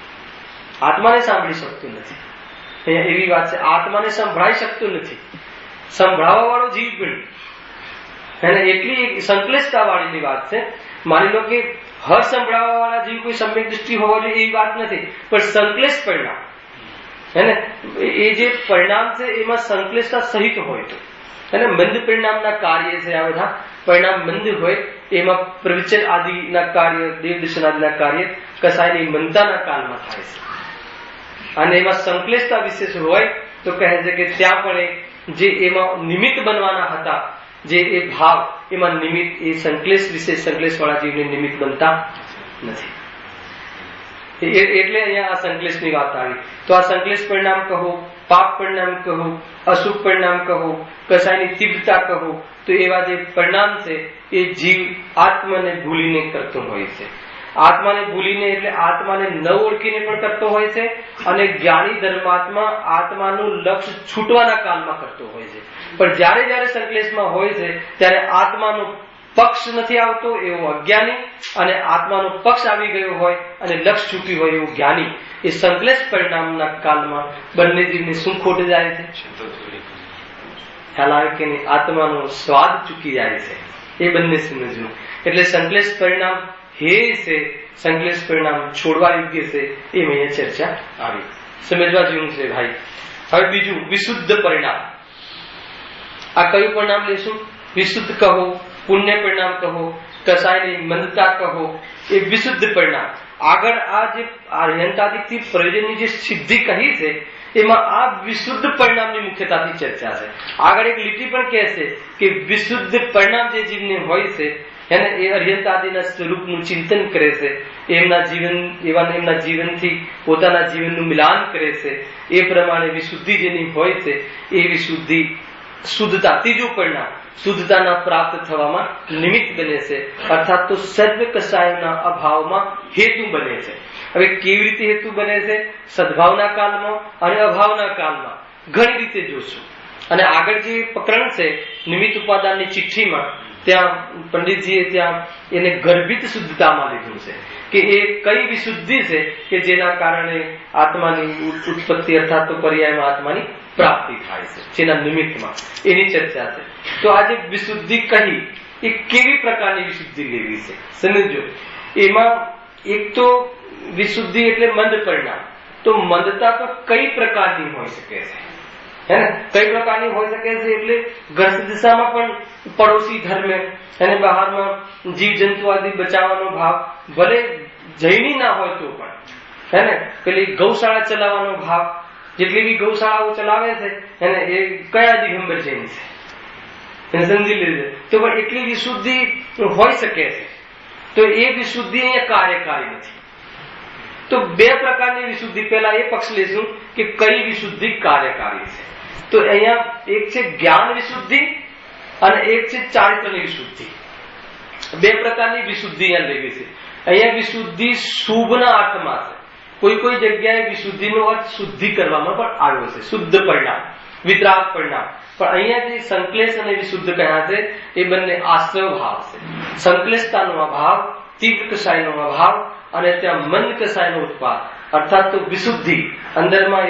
આત્માને સાંભળી શકતું નથી. અહીંયા એવી વાત છે, આત્માને સંભળાઈ શકતું નથી. સંભળાવવા વાળો જીવ પણ એને એટલી સંકલેશતા વાળીની વાત છે. માની લો કે હર સંભળાવવા વાળા જીવ કોઈ સમ્યક દૃષ્ટિ હોવા જોઈએ એવી વાત નથી, પણ સંકલેશ પરિણામ હેને એ જે પરિણામ છે એમાં સંકલેશતા સહિત હોય તો અને મંદ પરિણામના કાર્ય છે. આ બધા પરિણામ મંદ હોય એમાં પ્રવચન આદિના કાર્ય, દેવદર્શન આદિના કાર્ય કસાયની મંતાના કાળમાં થાય છે. અને એમાં સંકલેશતા વિશેષ હોય તો કહે છે કે ત્યાં પણ જે એમાં નિમિત્ત બનવાના હતા, જે એ ભાવ એમાં નિમિત્ત એ સંકલેશ વિશેષ સંકલેશ વાળા જીવને નિમિત્ત બનતા નથી. એટલે અહીંયા આ સંકલેશની વાત આવી. તો આ સંકલેશ પરિણામ કહો, પાપ પરિણામ કહો, અશુભ પરિણામ કહો, કસાયની તીવ્રતા કહો, તો એવા જે પરિણામ છે એ જીવ આત્માને ભૂલીને કરતો હોય છે. આત્માને ભૂલીને એટલે આત્માને ન ઓળખીને પણ કરતો હોય છે. અને જ્ઞાની ધર્માત્મા આત્માનું લક્ષ્ય છૂટવાના કાલમાં કરતો હોય છે. પણ જયારે જયારે સંકલેશમાં હોય છે ત્યારે આત્માનો પક્ષ નથી આવતો એવો અજ્ઞાની, અને આત્માનો પક્ષ આવી ગયો હોય અને લક્ષ્ય છૂટ્યું હોય એવું જ્ઞાની, એ સંકલેશ પરિણામના કાલમાં બંને જીવને શું ખોટ જાય છે? ખ્યાલ આવે કે નહીં? આત્માનો સ્વાદ ચૂકી જાય છે. એ બંને સમજવું. એટલે સંકલેશ પરિણામ હે છે, સંકલેશ પરિણામ છોડવા યોગ્ય છે, એ અહીંયા ચર્ચા આવી. સમજવા જેવું છે ભાઈ. હવે બીજું વિશુદ્ધ પરિણામ. આ કયું પરિણામ લેશું? વિશુદ્ધ કહો, પુણ્ય પરિણામ કહો, કસાયની મંદતા કહો, એ વિશુદ્ધ પરિણામ. આગળ આ જે અર્હંતાદિથી પ્રયોજનની જે સિદ્ધિ કહી છે એમાં આ વિશુદ્ધ પરિણામની મુખ્યતાથી ચર્ચા છે. આગળ એક લીટી પણ કહે છે કે વિશુદ્ધ પરિણામ જે જીવને હોય છે એને એ અર્હંતાદિના સ્વરૂપનું ચિંતન કરે છે, એમના જીવનથી પોતાના જીવનનું મિલાન કરે છે. એ પ્રમાણે વિશુદ્ધિ જેની હોય છે એ વિશુદ્ધિ શુદ્ધતા, ત્રીજું પરિણામ શુદ્ધતાના પ્રાપ્ત થવામાં નિમિત્ત બને છે, અર્થાત તો સર્વ કસાયના અભાવમાં હેતુ બને છે. હવે કેવી રીતે હેતુ બને છે? સદભાવના કાળમાં અને અભાવના કાળમાં ઘણી રીતે જોશું. અને આગળ જે પ્રકરણ છે નિમિત્ત ઉપાદાનની ચિઠ્ઠીમાં, ત્યાં પંડિતજીએ ત્યાં એને ગર્ભિત શુદ્ધતામાં લીધું છે કે એ કઈ વિશુદ્ધિ છે કે જેના કારણે આત્માની ઉત્પત્તિ અર્થાત તો પર્યાયમાં આત્માની પ્રાપ્તિ થાય છે, જેના નિમિત્તમાં એની ચર્ચા છે. તો આજે વિશુદ્ધિ કહી એ કેવી પ્રકારની વિશુદ્ધિ લેવી છે સમજો. એમાં એક તો વિશુદ્ધિ એટલે મંદ પરિણામ. તો મંદતા તો કઈ પ્રકારની હોઈ શકે છે, હે ને? કઈ પ્રકારની હોઈ શકે છે એટલે ગ્રસ્ત દિશામાં પણ પડોશી ધર્મે અને બહારમાં જીવ જંતુ આદિ બચાવવાનો ભાવ, ભલે જૈની ના હોય તો પણ, હે ને? પેલી ગૌશાળા ચલાવવાનો ભાવ, જેટલી બી ગૌશાળાઓ ચલાવે છે એને એ કયા દિગંબર જૈન છે સમજી લીધે. તો પણ એટલી વિશુદ્ધિ હોઈ શકે છે. તો એ વિશુદ્ધિ અહીંયા કાર્યકારી નથી. તો બે પ્રકારની વિશુદ્ધિ, પહેલા એ પક્ષ લેશું કે કઈ વિશુદ્ધિ કાર્યકારી છે. તો અહીંયા એક છે જ્ઞાન વિશુદ્ધિ અને એક છે ચારિત્રની વિશુદ્ધિ. બે પ્રકારની વિશુદ્ધિ અહીંયા લેવી છે. અહીંયા વિશુદ્ધિ શુભના અર્થમાં છે. કોઈ જગ્યાએ વિશુદ્ધિનો અર્થ શુદ્ધિ કરવામાં પણ આવ્યો છે, શુદ્ધ પરિણામ, વિતરાગ પરિણામ. પણ અહીંયા જે સંકલેશ અને વિશુદ્ધ કહ્યા છે એ બંને આશ્રય ભાવ છે. સંકલેશતાનો અભાવ, તીવ્ર કસાયનો અભાવ અને ત્યાં મંદ કસાયનો ઉત્પાદ, અર્થાત તો વિશુદ્ધિ અંદરમાં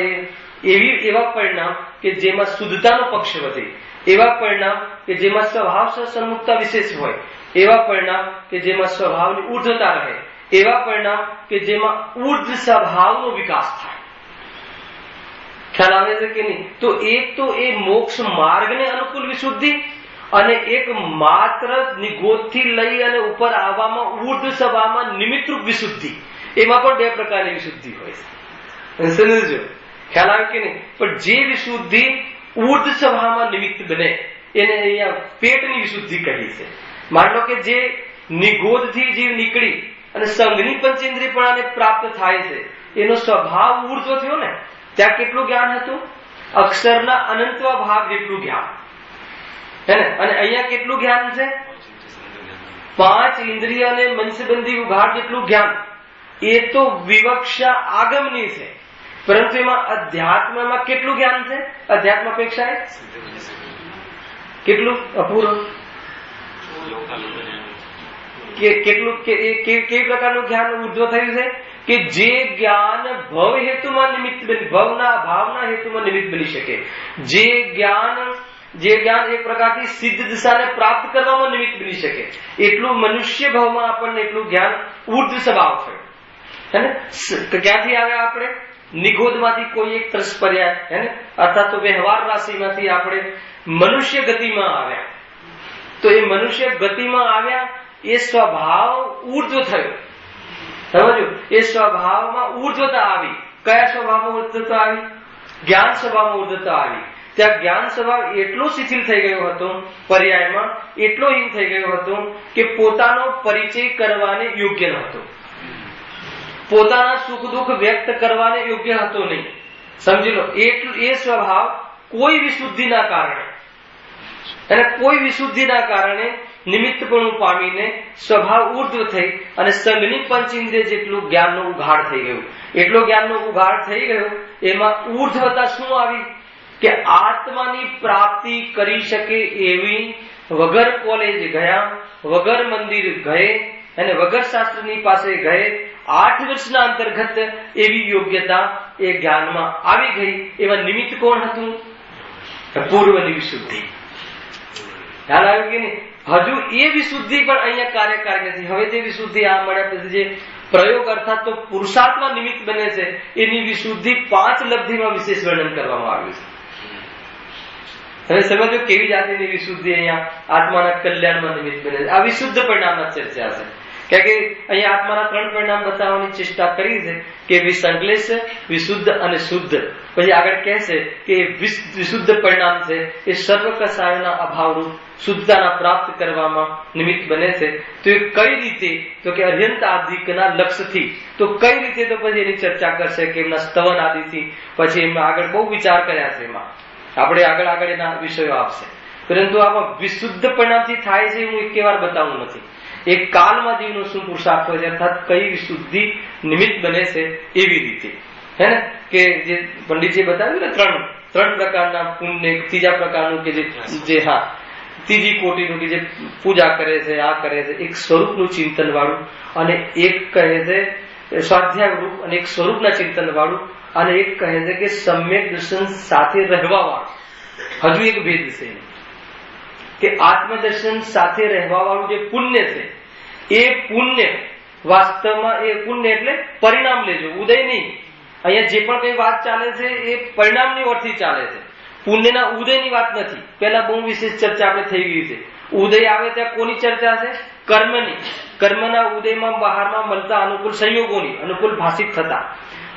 એવા પરિણામ કે જેમાં શુદ્ધતાનો પક્ષ વધે, એવા પરિણામ કે જેમાં સ્વભાવ સન્મુખતા વિશેષ હોય, એવા પરિણામ કે જેમાં સ્વભાવની ઉર્ધ્વતા રહે, એવા પરિણામ કે જેમાં ઉર્ધ્વ સ્વભાવનો વિકાસ થાય. ખ્યાલ આવે છે કે નહીં? તો એક તો એ મોક્ષ માર્ગને અનુકૂળ વિશુદ્ધિ અને એક માત્ર નિગોદથી લઈ અને ઉપર આવવામાં ઉર્ધ્વ સભામાં નિમિત્તરૂપ વિશુદ્ધિ. એમાં પણ બે પ્રકારની વિશુદ્ધિ હોય છે, સમજો. ખ્યાલ આવે કે નહીં? પણ જે વિશુદ્ધિ ઉર્ધ્વ સભામાં નિમિત્ત બને એને અહીંયા પેટની વિશુદ્ધિ કહી છે. માન લો કે જે નિગોદથી જીવ નીકળી અને સંઘની પંચેન્દ્રિયપણાને પ્રાપ્ત થાય છે, એનો સ્વભાવ ઉર્ધ્વ થયો ને. ત્યાં કેટલું જ્ઞાન હતું? અક્ષરના અનંતવા ભાગ જેટલું જ્ઞાન, હે ને? અને અહીંયા કેટલું જ્ઞાન છે? 5 ઇન્દ્રિય અને મનસબંધી ઉઘાડ જેટલું જ્ઞાન. એ તો વિવક્ષા આગમની છે, પરંતુ એમાં અધ્યાત્મમાં કેટલું જ્ઞાન છે? અધ્યાત્મ અપેક્ષાએ કેટલું અપૂર્વ, કેટલું કેવી પ્રકારનું જ્ઞાન ઉર્ધ્વ થયું છે કે જે જ્ઞાન ભવ હેતુમાં નિમિત્ત બની, ભવના ભાવના હેતુમાં નિમિત્ત બની શકે. જે જ્ઞાન એક પ્રકારથી સિદ્ધ દિશાને પ્રાપ્ત કરવામાં નિમિત્ત બની શકે, એટલું મનુષ્ય ભાવમાં આપણને એટલું જ્ઞાન ઉર્ધ્વ સ્વભાવ થયો, હે ને? ક્યાંથી આવ્યા આપણે? નિગોદમાંથી કોઈ એક ત્રસ પર્યાય, હે ને? અર્થાત તો વ્યવહાર રાશિમાંથી આપણે મનુષ્ય ગતિમાં આવ્યા. તો એ મનુષ્ય ગતિમાં આવ્યા, એ સ્વભાવ ઉર્ધ્વ થયો. સમજો, એ સ્વભાવમાં ઉર્ધ્વતા આવી. કયા સ્વભાવમાં ઉર્ધ્વતા આવી? જ્ઞાન સ્વભાવમાં ઉર્ધ્વતા આવી. ત્યાં જ્ઞાન સ્વભાવ એટલો શિથિલ થઈ ગયો હતો, પર્યાયમાં એટલો હીન થઈ ગયો હતો કે પોતાનો પરિચય કરવાને યોગ્ય ન હતો, પોતાના સુખ દુઃખ વ્યક્ત કરવાને યોગ્ય હતો નહીં. સમજી લો, એ સ્વભાવ કોઈ વિશુદ્ધિના કારણે અને કોઈ વિશુદ્ધિના કારણે નિમિત્તપણું પામીને સ્વભાવ ઉર્ધ્વ થઈ અને સંઘની પંચેન્દ્રિય જેટલું જ્ઞાનનો ઉઘાડ થઈ ગયું. એટલો જ્ઞાનનો ઉઘાડ થઈ ગયો, એમાં ઉર્ધ્વતા શું આવી કે આત્માની પ્રાપ્તિ કરી શકે એવી, વગર કોલેજ ગયા, વગર મંદિર ગયે અને વગર શાસ્ત્રની પાસે ગયે 8 વર્ષના અંતર્ગત એવી યોગ્યતા એ જ્ઞાનમાં આવી ગઈ. એવા નિમિત્ત કોણ હતું? પૂર્વની વિશુદ્ધિ. ખ્યાલ આવ્યો કે નહીં? હજુ એ વિશુદ્ધિ પણ અહીંયા કાર્યકારી નથી. હવે જે વિશુદ્ધિ આ મળ્યા પછી જે પ્રયોગ અર્થાત તો પુરુષાર્થમાં નિમિત્ત બને છે, એની વિશુદ્ધિ 5 લબ્ધિમાં વિશેષ વર્ણન કરવામાં આવ્યું છે. હવે સમજો કેવી જાતિની વિશુદ્ધિ અહીંયા આત્માના કલ્યાણમાં નિમિત્ત બને છે. આ વિશુદ્ધ પરિણામના ચર્ચા છે. કારણ કે અહીંયા આત્માના 3 પરિણામ બતાવવાની ચેષ્ટા કરી છે કે વિસંકલેશ, વિશુદ્ધ અને શુદ્ધ. પછી આગળ કહે છે કે વિશુદ્ધ પરિણામ છે એ સર્વ કસાયોના અભાવરૂપ શુદ્ધતાના પ્રાપ્ત કરવામાં નિમિત્ત બને છે. તો એ કઈ રીતે? તો કે અર્યંત આદિકના લક્ષ્યથી. તો કઈ રીતે? તો પછી એની ચર્ચા કરશે કે એમના સ્તવન આદિથી. પછી એમાં આગળ બહુ વિચાર કર્યા છે. એમાં આપણે આગળ એના વિષયો આવશે. પરંતુ આમાં વિશુદ્ધ પરિણામથી થાય છે હું એક વાર બતાવું નથી. એક કાલમાં જીવનો શું પુરુષાર્થ હોય છે, અર્થાત કઈ વિશુદ્ધિ નિમિત્ત બને છે એવી રીતે, હે ને? કે જે પંડિતજી બતાવ્યું ને ત્રણ પ્રકારના પુણ્ય. ત્રીજા પ્રકારનું કે જે ત્રીજી કોટીનું કે જે પૂજા કરે છે, આ કરે છે, એક સ્વરૂપનું ચિંતન વાળું, અને એક કહે છે સ્વાધ્યાય રૂપ, અને એક સ્વરૂપના ચિંતન વાળું, અને એક કહે છે કે સમ્યક દર્શન સાથે રહેવા વાળું. હજુ એક ભેદ છે કે આત્મદર્શન સાથે રહેવા વાળું જે પુણ્ય છે એ પુણ્ય વાસ્તવમાં એ પુણ્ય એટલે પરિણામ લેજો, ઉદય નહીં. અહીંયા જે પણ કઈ વાત ચાલે છે એ પરિણામની ઓરથી ચાલે છે, પુણ્યના ઉદયની વાત નથી. પેલા બહુ વિશેષ ચર્ચા આપણે થઈ ગઈ છે. ઉદય આવે ત્યાં કોની ચર્ચા છે? કર્મની. કર્મના ઉદયમાં બહારમાં મળતા અનુકૂળ સંયોગોની, અનુકૂળ ભાષિત થતા.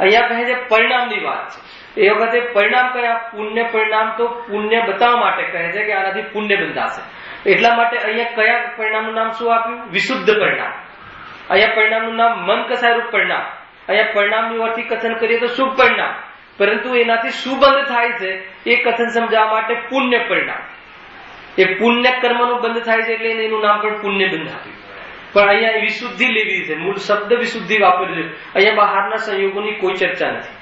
અહીંયા કહે છે પરિણામની વાત છે. એ વખતે પરિણામ કયા? પુણ્ય પરિણામ. તો પુણ્ય બતાવવા માટે કહે છે કે આનાથી પુણ્ય બંધાશે. એટલા માટે અહીંયા કયા પરિણામનું નામ શું આપ્યું? વિશુદ્ધ પરિણામ. અહીંયા પરિણામનું નામ મન કસાયરૂપ પરિણામ. અહીંયા પરિણામની અર્થી કથન કરીએ તો શુભ પરિણામ. પરંતુ એનાથી શું બંધ થાય છે એ કથન સમજાવવા માટે પુણ્ય પરિણામ. એ પુણ્ય કર્મનું બંધ થાય છે એટલે એનું નામ પણ પુણ્ય બંધ આપ્યું. પણ અહીંયા વિશુદ્ધિ લેવી છે. મૂળ શબ્દ વિશુદ્ધિ વાપર્યો છે. અહીંયા બહારના સંયોગોની કોઈ ચર્ચા નથી.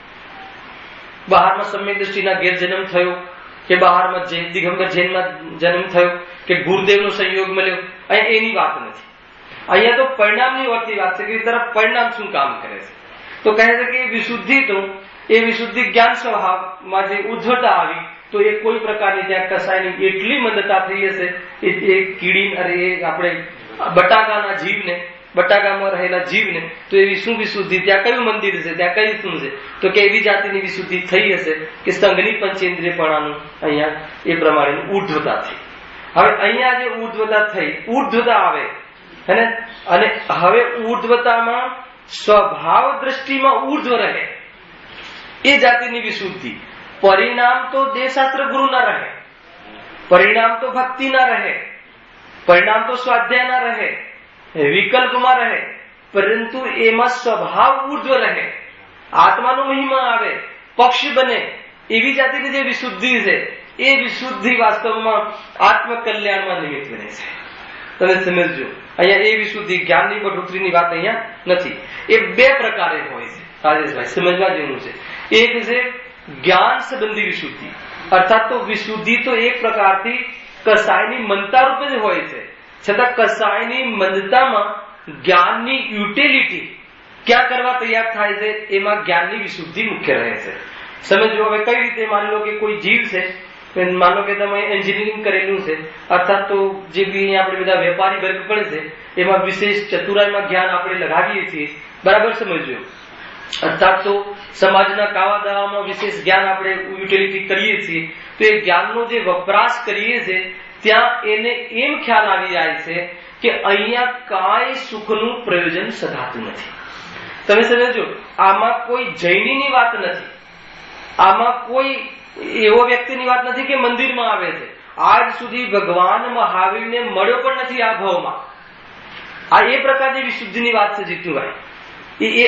બહારમાં સમ્યક દ્રષ્ટિના ગેરજન્મ થયો, કે બહારમાં દિગંબર જૈનમાં જન્મ થયો, કે ગુરુદેવનો સંયોગ મળ્યો, અહીંયા એની વાત નથી. અહીંયા તો પરિણામની વર્તી વાત છે કે તરફ પરિણામ શું કામ કરે છે. તો કહે છે કે વિશુદ્ધિ તો એ વિશુદ્ધિ જ્ઞાન સ્વભાવમાં જે ઉદ્ધવતા આવી, તો એ કોઈ પ્રકારની ત્યાં કસાયની એટલી મંદતા થઈ હશે એ કીડી, અરે એ આપણે બટાકાના જીવને, બટાકામાં રહેલા જીવને, તો એવી શું વિશુદ્ધિ? ત્યાં કયું મંદિર છે, ત્યાં કઈ શું છે? તો કે એવી જાતિની વિશુદ્ધિ થઈ હશે કે સંઘની પંચેન્દ્રિયપણાનું અહીંયા એ પ્રમાણેની ઉર્ધ્વતા થઈ. હવે અહીંયા જે ઉર્ધ્વતા થઈ, ઉર્ધ્વતા આવે હે, અને હવે ઉર્ધ્વતામાં સ્વભાવ દ્રષ્ટિમાં ઉર્ધ્વ રહે એ જાતિની વિશુદ્ધિ. પરિણામ તો દેહશાસ્ત્ર ગુરુ ના રહે, પરિણામ તો ભક્તિ ના રહે, પરિણામ તો સ્વાધ્યાય ના રહે, વિકલ્પમાં રહે, પરંતુ એમાં સ્વભાવ ઉર્ધ્વ રહે, આત્માનો મહિમા આવે, પક્ષ બને, એવી જાતિની જે વિશુદ્ધિ છે એ વિશુદ્ધિ વાસ્તવમાં આત્મકલ્યાણમાં નિમિત્ત બને છે. તમે સમજો, અહીંયા એ વિશુદ્ધિ જ્ઞાનની બઢોતરીની વાત અહીંયા નથી. એ બે પ્રકારે હોય છે રાજેશભાઈ, સમજવા જેવું છે. એક છે જ્ઞાન સંબંધી વિશુદ્ધિ, અર્થાત તો વિશુદ્ધિ તો એક પ્રકારથી કસાયની મંદતા રૂપે જ હોય છે, છતાં કસાયની મંદતામાં જ્ઞાનની યુટિલિટી ક્યાં કરવા તૈયાર થાય છે એમાં જ્ઞાનની વિશુદ્ધિ મુખ્ય રહે છે. સમજો હવે કઈ રીતે? માની લો કે કોઈ જીવ છે, માનો કે તમે એન્જિનિયરિંગ કરેલું છે, અર્થાત તો જે બી આપણે બધા વેપારી વર્ગ પણ છે એમાં વિશેષ ચતુરાઈમાં જ્ઞાન આપણે લગાવીએ છીએ, બરાબર સમજો. અર્થાત તો સમાજના કાવા દાવામાં વિશેષ જ્ઞાન આપણે યુટિલિટી કરીએ છીએ, તો એ જ્ઞાનનો જે વપરાશ કરીએ છીએ ત્યાં એને એમ ખ્યાલ આવી જાય છે કે અહીંયા કાંઈ સુખનું પ્રયોજન સધાતું નથી. તમે સમજો, આમાં કોઈ જૈનીની વાત નથી, આમાં કોઈ એવો વ્યક્તિની વાત નથી કે મંદિરમાં આવે છે, આજ સુધી ભગવાન મહાવીરને મળ્યો પણ નથી આ ભાવમાં. આ એ પ્રકારની વિશુદ્ધિની વાત છે જીતુભાઈ.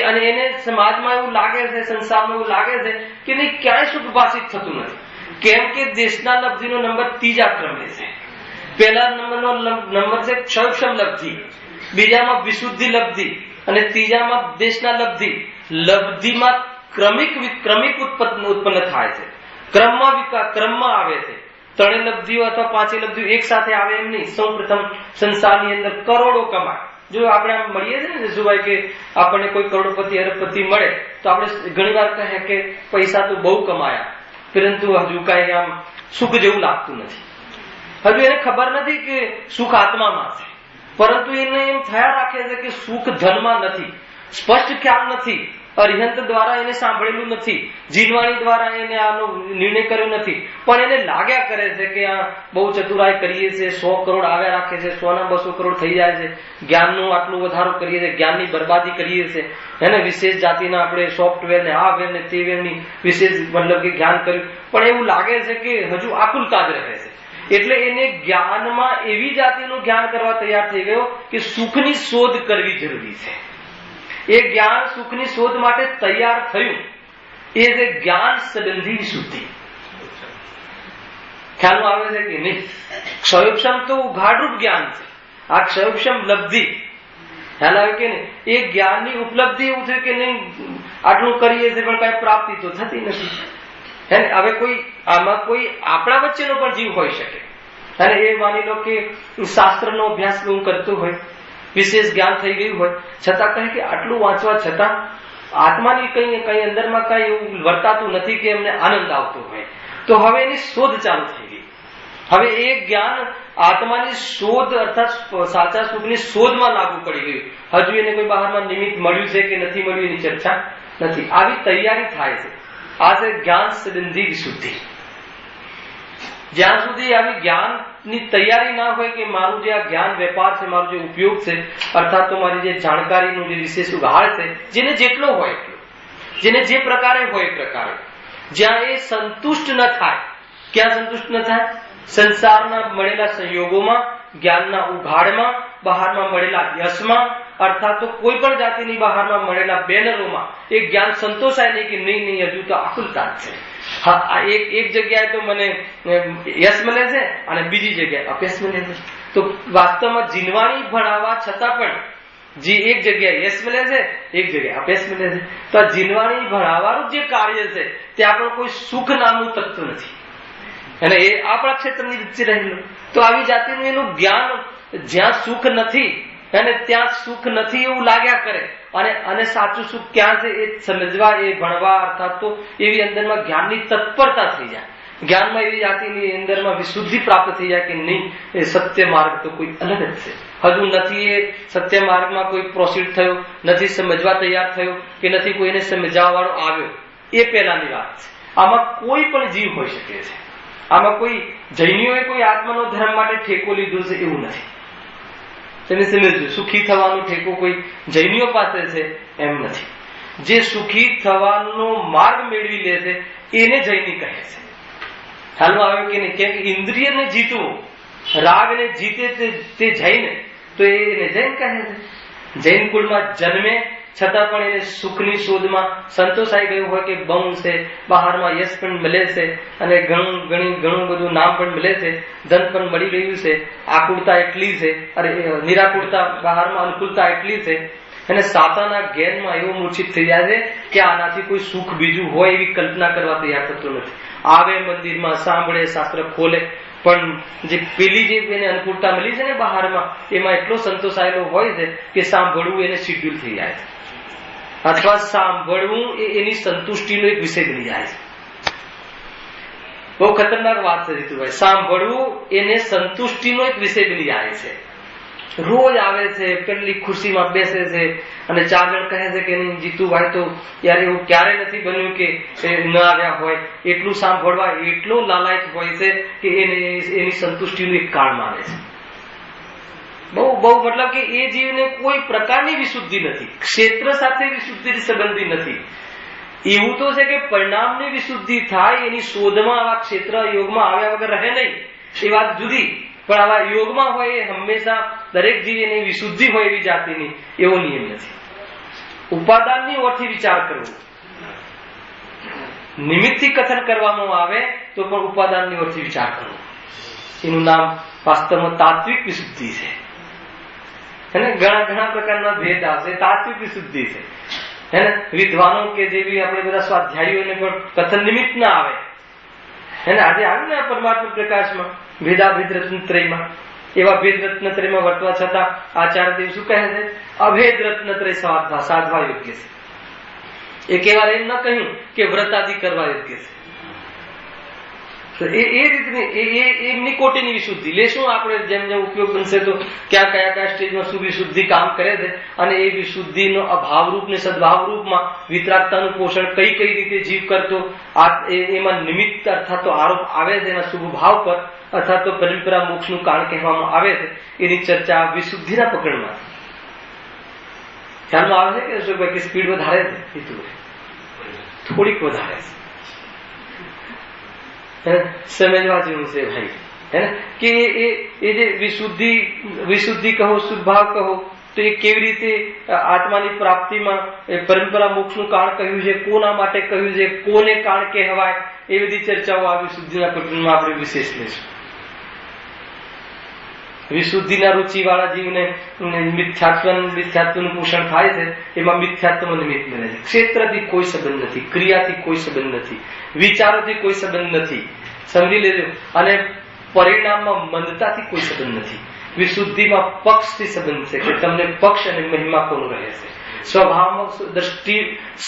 અને એને સમાજમાં એવું લાગે છે, સંસારમાં એવું લાગે છે કે નહીં, ક્યાંય સુખ ભાષિત થતું નથી. કેમ કે દેશના લબ્ધિનો નંબર ત્રીજા ક્રમે છે. પહેલા નંબરનો નંબર છે ક્ષૌક્ષમ લબ્ધિ, બીજામાં વિશુદ્ધિ લબ્ધિ, અને ત્રીજામાં દેશના લબ્ધિ. લબ્ધિમાં ક્રમિક ઉત્પન્ન થાય છે, ક્રમમાં આવે છે. ત્રણેય લબ્ધિઓ અથવા પાંચે લબ્ધિઓ એક સાથે આવે એમ નહીં. સૌ પ્રથમ સંસારની અંદર કરોડો કમાય. જો આપણે આમ મળીએ છીએ ને જસુભાઈ, કે આપણને કોઈ કરોડપતિ અરબપતિ મળે તો આપણે ઘણી વાર કહે કે પૈસા તો બહુ કમાયા, પરંતુ હજુ કઈ આમ સુખ જેવું લાગતું નથી. હજુ એને ખબર નથી કે સુખ આત્મામાં છે, પરંતુ એને એમ થયા રાખે છે કે સુખ ધનમાં નથી. સ્પષ્ટ ખ્યાલ નથી અરિહંત દ્વારા એને સાંભળેલું નથી, જીનવાણી દ્વારા એને આનો નિર્ણય કર્યો નથી, પણ એને લાગ્યા કરે છે કે આ બહુ ચતુરાઈ કરીએ છીએ, 100 કરોડ આવ્યા રાખે છે, 100 ના 200 કરોડ થઈ જાય છે, જ્ઞાનનું આટલું વધારો કરીએ છીએ, જ્ઞાનની બરબાદી કરીએ છીએ, એને વિશેષ જાતિના આપણે સોફ્ટવેર ને આ વેર ને તે વેરની વિશેષ મતલબ કે જ્ઞાન કર્યું, પણ એવું લાગે છે કે હજુ આકુલતા જ રહે છે. એટલે એને જ્ઞાનમાં એવી જાતિનું જ્ઞાન કરવા તૈયાર થઈ ગયો કે સુખની શોધ કરવી જરૂરી છે. એ જ્ઞાન સુખની શોધ માટે તૈયાર થયું, એ છે જ્ઞાન સંબંધી વિશુદ્ધિ. ખ્યાલ આવે છે કે નહીં? ક્ષયોક્ષમ તો ઉઘાડરૂપ જ્ઞાન છે, આ ક્ષયોક્ષમ લબ્ધિ ખ્યાલ આવે કે નહીં? એ જ્ઞાનની ઉપલબ્ધિ એવું છે કે નહીં આટલું કરીએ છીએ પણ કઈ પ્રાપ્તિ તો થતી નથી. હે ને? હવે કોઈ આમાં કોઈ આપણા વચ્ચેનો પણ જીવ હોઈ શકે, અને એ માની લો કે શાસ્ત્રનો અભ્યાસ હું કરતો હોય, વિશેષ જ્ઞાન થઈ ગયું હોય, છતાં કહે કે આટલું વાંચવા છતાં આત્માની કઈ અંદરમાં કઈ એવું વર્તાતું નથી કે એમને આનંદ આવતો હોય, તો હવે એની શોધ ચાલુ થઈ ગઈ. હવે એ જ્ઞાન આત્માની શોધ અર્થાત સાચા સુખની શોધમાં લાગુ પડી ગયું. હજુ એને કોઈ બહારમાં નિમિત્ત મળ્યું છે કે નથી મળ્યું એની ચર્ચા નથી. આવી તૈયારી થાય છે. આ છે જ્ઞાન સંબંધી વિશુદ્ધિ. જ્યાં સુધી આવી જ્ઞાનની તૈયારી ના હોય કે મારું જે આ જ્ઞાન વેપાર છે, મારો જે ઉપયોગ છે, અર્થાત તો મારી જે જાણકારીનું જે વિશેષ ઉઘાડ છે, જેને જેટલો હોય એટલો, જેને જે પ્રકારે હોય એ પ્રકારે, જ્યાં એ સંતુષ્ટ ન થાય. ક્યાં સંતુષ્ટ ન થાય? સંસારના મળેલા સંયોગોમાં, જ્ઞાનના ઉઘાડમાં, બહારમાં મળેલા યશમાં, અર્થાત તો કોઈ પણ જાતિની બહારમાં મળેલા બેનરોમાં એ જ્ઞાન સંતોષાય નહીં કે નહીં હજુ તો આકુલતા છે. હા, એક જગ્યાએ તો મને યશ મળે છે અને બીજી જગ્યાએ અપયશ મળે છે. તો વાસ્તવમાં જીનવાણી ભણાવવા છતાં પણ એક જગ્યાએ યશ મળે છે, એક જગ્યાએ અપયશ મળે છે. તો આ જીનવાણી ભણાવવાનું જે કાર્ય છે ત્યાં પણ કોઈ સુખ નામનું તત્વ નથી, અને એ આપણા ક્ષેત્રની વચ્ચે રહેલું. તો આવી જાતિનું એનું જ્ઞાન જ્યાં સુખ નથી અને ત્યાં સુખ નથી એવું લાગ્યા કરે, અને સાચું સુખ ક્યાં છે એ સમજવા, એ ભણવા, અર્થાત તો એવી અંદરમાં જ્ઞાનની તત્પરતા થઈ જાય. જ્ઞાનમાં એવી જાતિની અંદરમાં વિશુદ્ધિ પ્રાપ્ત થઈ જાય કે નહીં એ સત્ય માર્ગ તો કોઈ અલગ જ છે. હજુ નથી એ સત્ય માર્ગમાં કોઈ પ્રોસીડ થયો, નથી સમજવા તૈયાર થયો, કે નથી કોઈને સમજાવવા વાળો આવ્યો, એ પહેલાની વાત છે. આમાં કોઈ પણ જીવ હોઈ શકે છે. આમાં કોઈ જૈનીઓએ કોઈ આત્માનો ધર્મ માટે ઠેકો લીધો છે એવું નથી. તમે સમજજો, સુખી થવાનો ઠેકો કોઈ જૈનીઓ પાસે છે એમ નથી. જે સુખી થવાનો માર્ગ મેળવી લે છે એને જૈની કહે છે. ખ્યાલ આવે કે નહીં? કેમ કે ઇન્દ્રિયને જીતવું, રાગને જીતે તે જૈન, તો એને જૈન કહે છે. જૈન કુળમાં જન્મે છતાં પણ એને સુખની શોધમાં સંતોષાઈ ગયું હોય કે બહુ છે, બહારમાં યશ પણ મળે છે, અને ઘણું બધું નામ પણ મળે છે, ધન પણ મળી રહ્યું છે, આકુળતા એટલી છે, અરે નિરાકુળતા બહારમાં અનુકૂળતા એટલી છે, અને સાતાના જ્ઞાનમાં એવો મૂર્છિત થઈ જાય છે કે આનાથી કોઈ સુખ બીજું હોય એવી કલ્પના કરવા તૈયાર થતો નથી. આવે મંદિરમાં, સાંભળે, શાસ્ત્ર ખોલે, પણ જે પેલી જે એને અનુકૂળતા મળી છે ને બહારમાં, એમાં એટલો સંતોષાયેલો હોય છે કે સાંભળવું એને શિડ્યુલ થઈ જાય છે, અથવા સાંભળવું એ એની સંતુષ્ટિનો એક વિષય બની જાય છે. બહુ ખતરનાક વાત છે જીતુભાઈ. સાંભળવું એને સંતુષ્ટિનો એક વિષય બની જાય છે. રોજ આવે છે, પેલી ખુશીમાં બેસે છે, અને 4 જણ કહે છે કે નહીં જીતુભાઈ તો યાર એવું ક્યારે નથી બન્યું કે ન આવ્યા હોય. એટલું સાંભળવા એટલો લાલાયત હોય છે કે એની સંતુષ્ટિનું એક કાળ માને છે. બહુ મતલબ કે એ જીવને કોઈ પ્રકારની વિશુદ્ધિ નથી, ક્ષેત્ર સાથે વિશુદ્ધિ સંબંધી નથી. એવું તો છે કે પરિણામની વિશુદ્ધિ થાય એની શોધમાં આવા ક્ષેત્ર યોગમાં આવ્યા વગર રહે નહીં, એ વાત જુદી. પણ આવા યોગમાં હોય એ હંમેશા દરેક જીવ એની વિશુદ્ધિ હોય એવી જાતિની એવો નિયમ નથી. ઉપાદાનની ઓરથી વિચાર કરવો, નિમિત્તથી કથન કરવામાં આવે તો પણ ઉપાદાનની ઓરથી વિચાર કરવો, એનું નામ વાસ્તવમાં તાત્વિક વિશુદ્ધિ છે. એને ઘણા પ્રકારના ભેદ આવશે. તાત્વિક વિશુદ્ધિ છે. એને વિદ્વાનો કે જેવી આપણે બધા સ્વાધ્યાયીઓને પણ કથન નિમિત્ત ના આવે. એને આજે આવ્યું ને પરમાત્મા પ્રકાશમાં ભેદાભેદ રત્નત્રયમાં, એવા ભેદ રત્નત્રયમાં વર્તવા છતાં આચાર્યદેવ શું કહે છે? અભેદ રત્નત્રય સાધવા યોગ્ય છે. એ કહેવા એમ ન કહ્યું કે વ્રત આદિ કરવા યોગ્ય છે. એ રીતની એમની કોટીની વિશુદ્ધિ લેશું આપણે. જેમ જેમ ઉપયોગ બનશે તો કયા કયા સ્ટેજમાં શું વિશુદ્ધિ કામ કરે છે, અને એ વિશુદ્ધિનો અભાવ રૂપ ને સદભાવ રૂપમાં વિતરાગતાનું પોષણ કઈ કઈ રીતે જીવ કરતો, એમાં નિમિત્ત અર્થાત તો આરોપ આવે છે એના શુભ ભાવ પર, અર્થાત તો પરંપરા મોક્ષનું કારણ કહેવામાં આવે છે, એની ચર્ચા વિશુદ્ધિના પકડમાં ખ્યાલમાં આવે છે કે અશોકભાઈ કે સ્પીડ વધારે છે, થોડીક વધારે છે, સમજવા જેવું છે ભાઈ, હે ને? કે એ જે વિશુદ્ધિ કહો, શુદ્ધભાવ કહો, તો એ કેવી રીતે આત્માની પ્રાપ્તિમાં પરંપરા મોક્ષનું કારણ કહ્યું છે, કોના માટે કહ્યું છે, કોને કારણ કહેવાય, એ બધી ચર્ચાઓ આ વિશુદ્ધિના પ્રકરણમાં આપણે વિશેષ લઈશું. વિશુદ્ધિના રુચિ વાળા જીવને મિથ્યાત્વનું પોષણ થાય છે, એમાં મિથ્યાત્વ નિમિત્ત બને છે. ક્ષેત્રથી કોઈ સંબંધ નથી, ક્રિયાથી કોઈ સંબંધ નથી, વિચારોથી કોઈ સંબંધ નથી, સમજી લેજો. અને પરિણામમાં મંદતાથી કોઈ સંબંધ નથી. વિશુદ્ધિમાં પક્ષથી સંબંધ છે, કે તમને પક્ષ અને મહિમા કોનું રહે છે.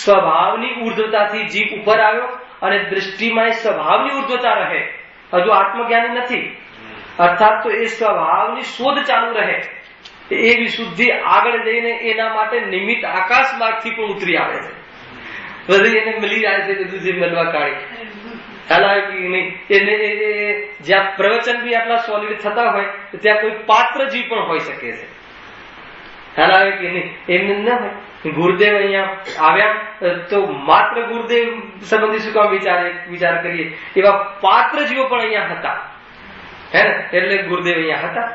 સ્વભાવની ઉર્ધ્વતાથી જીવ ઉપર આવ્યો, અને દ્રષ્ટિમાં સ્વભાવની ઉર્ધ્વતા રહે, હજુ આત્મજ્ઞાની નથી, અર્થાત તો એ સ્વભાવની શોધ ચાલુ રહે. એ વિશુદ્ધિ આગળ જઈને એના માટે નિમિત્ત આકાશ માર્ગથી પણ ઉતરી આવે છે, બધું એને મળી જાય છે, બધું જે મળવા કાઢે. એને જ્યાં પ્રવચન બી આટલા સોલિડ થતા હોય ત્યાં કોઈ પાત્ર જીવ પણ હોઈ શકે છે. ખ્યાલ આવે કે નહીં? એમને ન હોય. ગુરુદેવ અહીંયા આવ્યા તો માત્ર ગુરુદેવ સંબંધી શું કામ વિચાર કરીએ, એવા પાત્ર જીવો પણ અહીંયા હતા, હે ને? એટલે ગુરુદેવ અહીંયા હતા.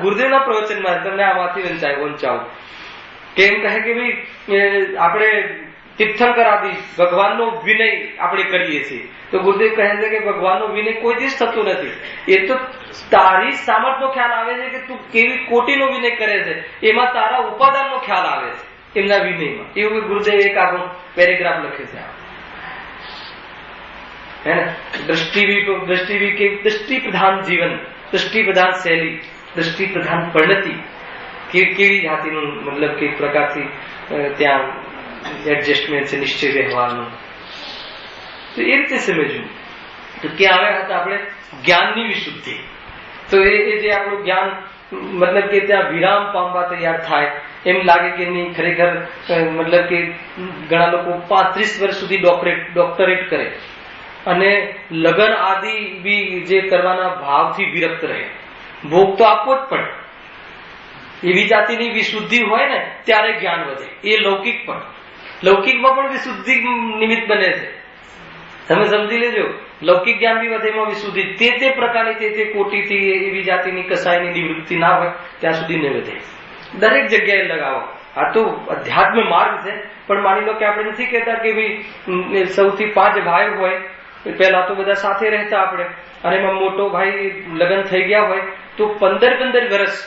ગુરુદેવના પ્રવચનમાં તમને આમાંથી વંચાવું કેમ કહે કે ભાઈ આપણે તીર્થંકર આદિ ભગવાનનો વિનય આપણે કરીએ છીએ, તો ગુરુદેવ કહે છે કે ભગવાનનો વિનય કોઈ દિવસ થતો નથી. એ તો તારી સામર્થ્યનો ખ્યાલ આવે છે કે તું કેવી કોટીનો વિનય કરે છે, એમાં તારા ઉપાદાનનો ખ્યાલ આવે છે એમના વિનયમાં. એવું ગુરુદેવ એક આખો પેરેગ્રાફ લખે છે, है ना? दृष्टि प्रधान जीवन, दृष्टि प्रधान शैली, दृष्टि प्रधान परिणति કેવી જાતિનું મતલબ કે પ્રકારથી ત્યાં એડજસ્ટમેન્ટ છે, નિશ્ચય વ્યવહારનું. તો એ રીતે સમજવું. તો ક્યાં આવ્યા હતા આપણે? જ્ઞાનની વિશુદ્ધિ. તો એ જે આપણું જ્ઞાન મતલબ કે ત્યાં વિરામ પામવા તૈયાર થાય એમ લાગે કે નહીં, ખરેખર મતલબ કે ઘણા લોકો 35 વર્ષ સુધી ડોક્ટરેટ કરે અને લગ્ન આદિ બી જે કરવાના ભાવથી વિરક્ત રહે. ભોગ તો આપવો જ પડે. એવી જાતિની વિશુદ્ધિ હોય ને ત્યારે જ્ઞાન વધે. એ લૌકિકમાં પણ વિશુદ્ધિ નિમિત્ત બને છે. તમે સમજી લેજો, લૌકિક જ્ઞાન બી વધે, એમાં વિશુદ્ધિ તે પ્રકારની તે કોટીથી એવી જાતિની કસાયની નિવૃત્તિ ના હોય ત્યાં સુધી ન વધે. દરેક જગ્યાએ લગાવો. આ તો અધ્યાત્મ માર્ગ છે. પણ માની લો કે આપણે નથી કહેતા કે ભાઈ સૌથી 5 ભાઈ હોય, પહેલા તો બધા સાથે રહેતા આપણે, અને એમાં મોટો ભાઈ લગ્ન થઈ ગયા હોય તો 15 વર્ષ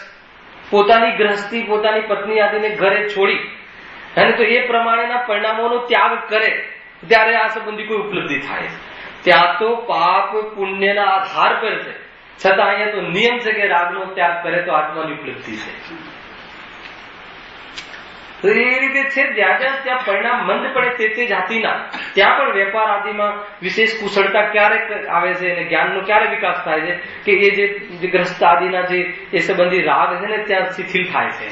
પોતાની ગ્રહસ્થી, પોતાની પત્ની આદિને ઘરે છોડી અને તો એ પ્રમાણેના પરિણામોનો ત્યાગ કરે ત્યારે આ સંબંધી કોઈ ઉપલબ્ધિ થાય. ત્યાં તો પાપ પુણ્યના આધાર પર છે, છતાં અહીંયા તો નિયમ છે કે રાગનો ત્યાગ કરે તો આત્માની ઉપલબ્ધિ છે. તો એ રીતે છે, જ્યાં ત્યાં પરિણામ મંદ પડે તે જાતિના ત્યાં પણ વેપાર આદિમાં વિશેષ કુશળતા ક્યારે આવે છે અને જ્ઞાનનો ક્યારે વિકાસ થાય છે કે એ જે ગ્રસ્ત આદિના જે એ સંબંધી રાગ છે ને ત્યાં શિથિલ થાય છે.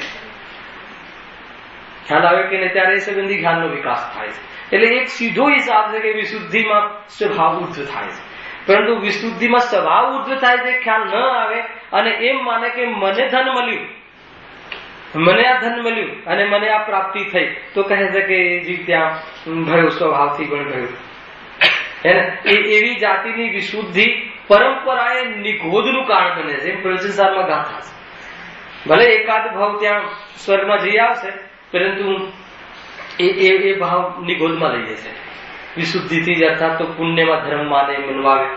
ખ્યાલ આવે કે ત્યારે એ સંબંધી જ્ઞાનનો વિકાસ થાય છે. એટલે એક સીધો હિસાબ છે કે વિશુદ્ધિમાં સ્વભાવ ઉર્ધ્વ થાય છે, પરંતુ વિશુદ્ધિમાં સ્વભાવ ઉર્ધ્વ થાય છે ખ્યાલ ન આવે અને એમ માને કે મને ધન મળ્યું, મને આ ધન મળ્યું અને મને આ પ્રાપ્તિ થઈ, તો કહે છે કે જે ત્યાં ભયો સ્વભાવથી પણ ભયું. એવી જાતિની વિશુદ્ધિ પરંપરાએ નિગોધનું કારણ બને છે. એમ પ્રવચનસારમાં ગાથા છે. ભલે એકાદ ભાવ ત્યાં સ્વર્ગમાં જઈ આવશે, પરંતુ એ ભાવ નિગોધમાં લઈ જશે. વિશુદ્ધિથી જ અર્થાત તો પુણ્યમાં ધર્મ માને મનવાવે,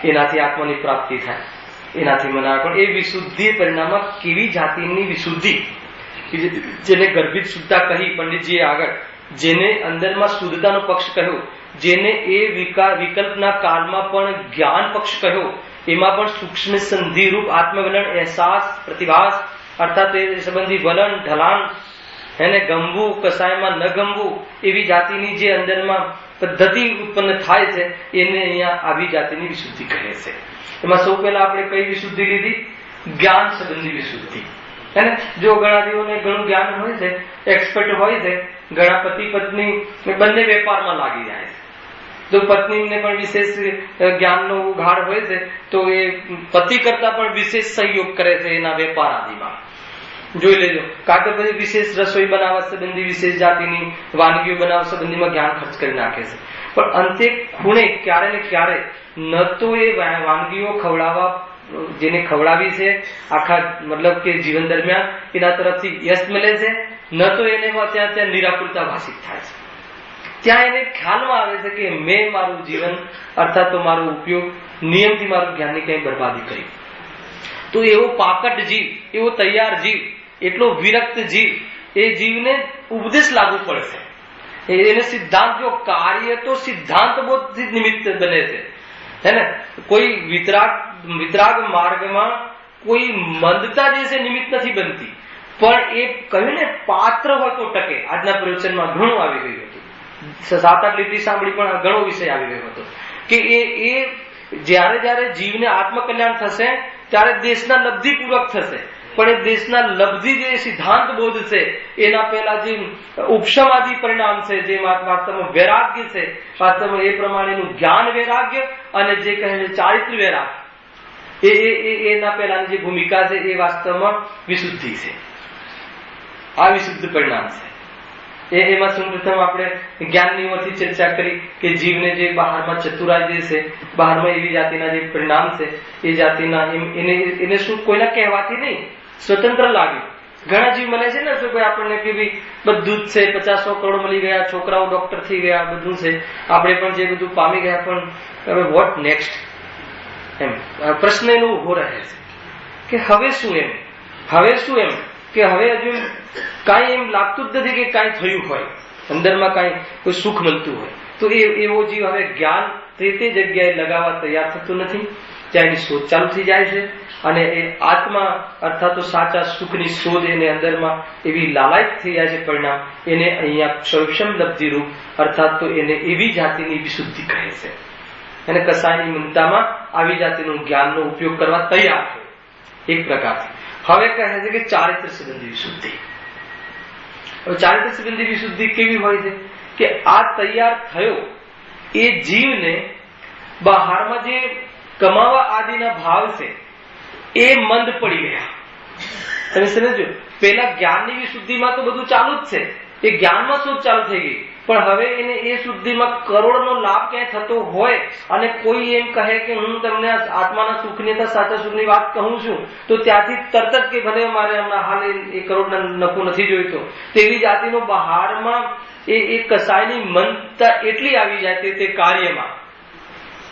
એનાથી આત્માની પ્રાપ્તિ થાય, એનાથી મનાવે. પણ એ વિશુદ્ધિ પરિણામમાં કેવી જાતિની વિશુદ્ધિ, જેને ગર્ભિત શુદ્ધતા કહી પંડિતજીએ આગળ, જેને અંદરમાં શુદ્ધતાનો પક્ષ કહ્યો, જેને એ વિકલ્પના કાળમાં પણ જ્ઞાન પક્ષ કહ્યો, એમાં પણ સૂક્ષ્મ સંધિ રૂપ આત્મવલણ, અહેસાસ, પ્રતિભાસ અર્થાત એ સંબંધી વલણ, ઢલાણ એને ગમવું, કસાયમાં ન ગમવું, એવી જાતિની જે અંદરમાં પદ્ધતિ ઉત્પન્ન થાય છે એને અહીંયા આવી જાતિની વિશુદ્ધિ કહે છે. એમાં સૌ પહેલા આપણે કઈ વિશુદ્ધિ લીધી? જ્ઞાન સંબંધી વિશુદ્ધિ. એને જો ઘણાદીઓને ઘણું જ્ઞાન હોય છે, એક્સપર્ટ હોય છે, ઘણા પતિ પત્ની બંને વેપારમાં લાગી જાય છે. જો પત્નીને પણ વિશેષ જ્ઞાનનો ઉઘાડ હોય છે તો એ પતિ કરતા પણ વિશેષ સહયોગ કરે છે એના વેપાર આદિમાં. જોઈ લેજો, કાં તો પછી વિશેષ રસોઈ બનાવવા સંબંધી, વિશેષ જાતિની વાનગીઓ બનાવવા સંબંધીમાં જ્ઞાન ખર્ચ કરી નાખે છે. પણ અંતે ખૂણે ક્યારે ને ક્યારે ન તો એ વાનગીઓ ખવડાવવા, જેને ખવડાવી છે આખા મતલબ કે જીવન દરમિયાન એના તરફથી યશ મળે છે, ન તો એને ત્યાં નિરાકુરતા ભાષિત થાય છે. ત્યાં એને ખ્યાલમાં આવે છે કે મેં મારું જીવન અર્થાત તો મારો ઉપયોગ નિયમથી મારું જ્ઞાનની કઈ બરબાદી કરી. તો એવો પાકટ જીવ, એવો તૈયાર જીવ, એટલો વિરક્ત જીવ, એ જીવને ઉપદેશ લાગુ પડશે. એને સિદ્ધાંત, જો કાર્ય તો સિદ્ધાંત બોધથી નિમિત્ત બને છે, હે ને. કોઈ વિતરાગ માર્ગમાં કોઈ મંદતા જે છે નિમિત્ત નથી બનતી, પણ એ કહ્યું ને પાત્ર હોય તો ટકે. આજના પ્રવચનમાં ઘણું આવી ગયું હતું, 7-8 લીટી સાંભળી પણ ઘણો વિષય આવી ગયો હતો કે એ જ્યારે જ્યારે જીવને આત્મકલ્યાણ થશે ત્યારે દેશના લબ્ધિપૂર્વક થશે. પણ એ દેશના લબ્ધિ જે સિદ્ધાંત બોધ છે એના પહેલા જે ઉપશમાદી પરિણામ છે, જે વાસ્તવમાં વૈરાગ્ય છે, વાસ્તવમાં એ પ્રમાણેનું જ્ઞાન વૈરાગ્ય અને જે કહે છે ચારિત્ર વૈરાગ્ય, એના પહેલાની જે ભૂમિકા છે એ વાસ્તવમાં વિશુદ્ધિ છે. આ વિશુદ્ધ પરિણામ છે. એમાં સૌપ્રથમ આપણે જ્ઞાનની ઓછી ચર્ચા કરી કે જીવને જે બહારમાં ચતુરાઈ જે છે, બહારમાં એવી જાતિના જે પરિણામ છે એ જાતિના એને શું કોઈના કહેવાથી નહીં, સ્વતંત્ર લાગ્યું. ઘણા જીવ મળે છે ને તો કોઈ આપણને કે ભાઈ બધું જ છે, 50-100 કરોડ મળી ગયા, છોકરાઓ ડોક્ટર થઈ ગયા, બધું છે, આપણે પણ જે બધું પામી ગયા, પણ હવે વોટ નેક્સ્ટ, એમ પ્રશ્ન એનો ઉભો રહે છે કે હવે શું એમ, હવે શું એમ, કે હવે હજુ કાંઈ એમ લાગતું જ નથી કે કાંઈ થયું હોય, અંદરમાં કાંઈ કોઈ સુખ મળતું હોય. તો એવો જીવ હવે જ્ઞાન તે જગ્યાએ લગાવવા તૈયાર થતું નથી. ત્યાં એની શોધ ચાલુ થઈ જાય છે અને એ આત્મા અર્થાત તો સાચા સુખની શોધ એને અંદરમાં એવી લાલાયત થઈ જાય છે. પરિણામ એને અહીંયા સૌક્ષમ લબ્ધિ રૂપ અર્થાત તો એને એવી જાતિની વિશુદ્ધિ કહે છે. અને કસાયની મમતામાં આવી જાતિનું જ્ઞાનનો ઉપયોગ કરવા તૈયાર છે એક પ્રકારથી. હવે કહે છે કે ચારિત્ર સંબંધી વિશુદ્ધિ. હવે ચારિત્ર સંબંધી વિશુદ્ધિ કેવી હોય છે કે આ તૈયાર થયો એ જીવને બહારમાં જે કમાવા આદિના ભાવ છે એ મંદ પડી ગયા. તમે સમજો, પેલા જ્ઞાનની વિશુદ્ધિમાં તો બધું ચાલુ જ છે, એ જ્ઞાનમાં શોધ ચાલુ થઈ ગઈ, પણ હવે એને એ શુદ્ધિમાં કરોડનો લાભ ક્યાંય થતો હોય અને કોઈ એમ કહે કે હું તમને આત્માના સુખની અથવા સાચા સુખની વાત કહું છું, તો ત્યાંથી તરત જ કે ભલે મારે હમણાં હાલ એ કરોડના નફો નથી જોઈતો, તેવી જાતિનો બહારમાં એ કસાયની મનતા એટલી આવી જાય તે કાર્યમાં.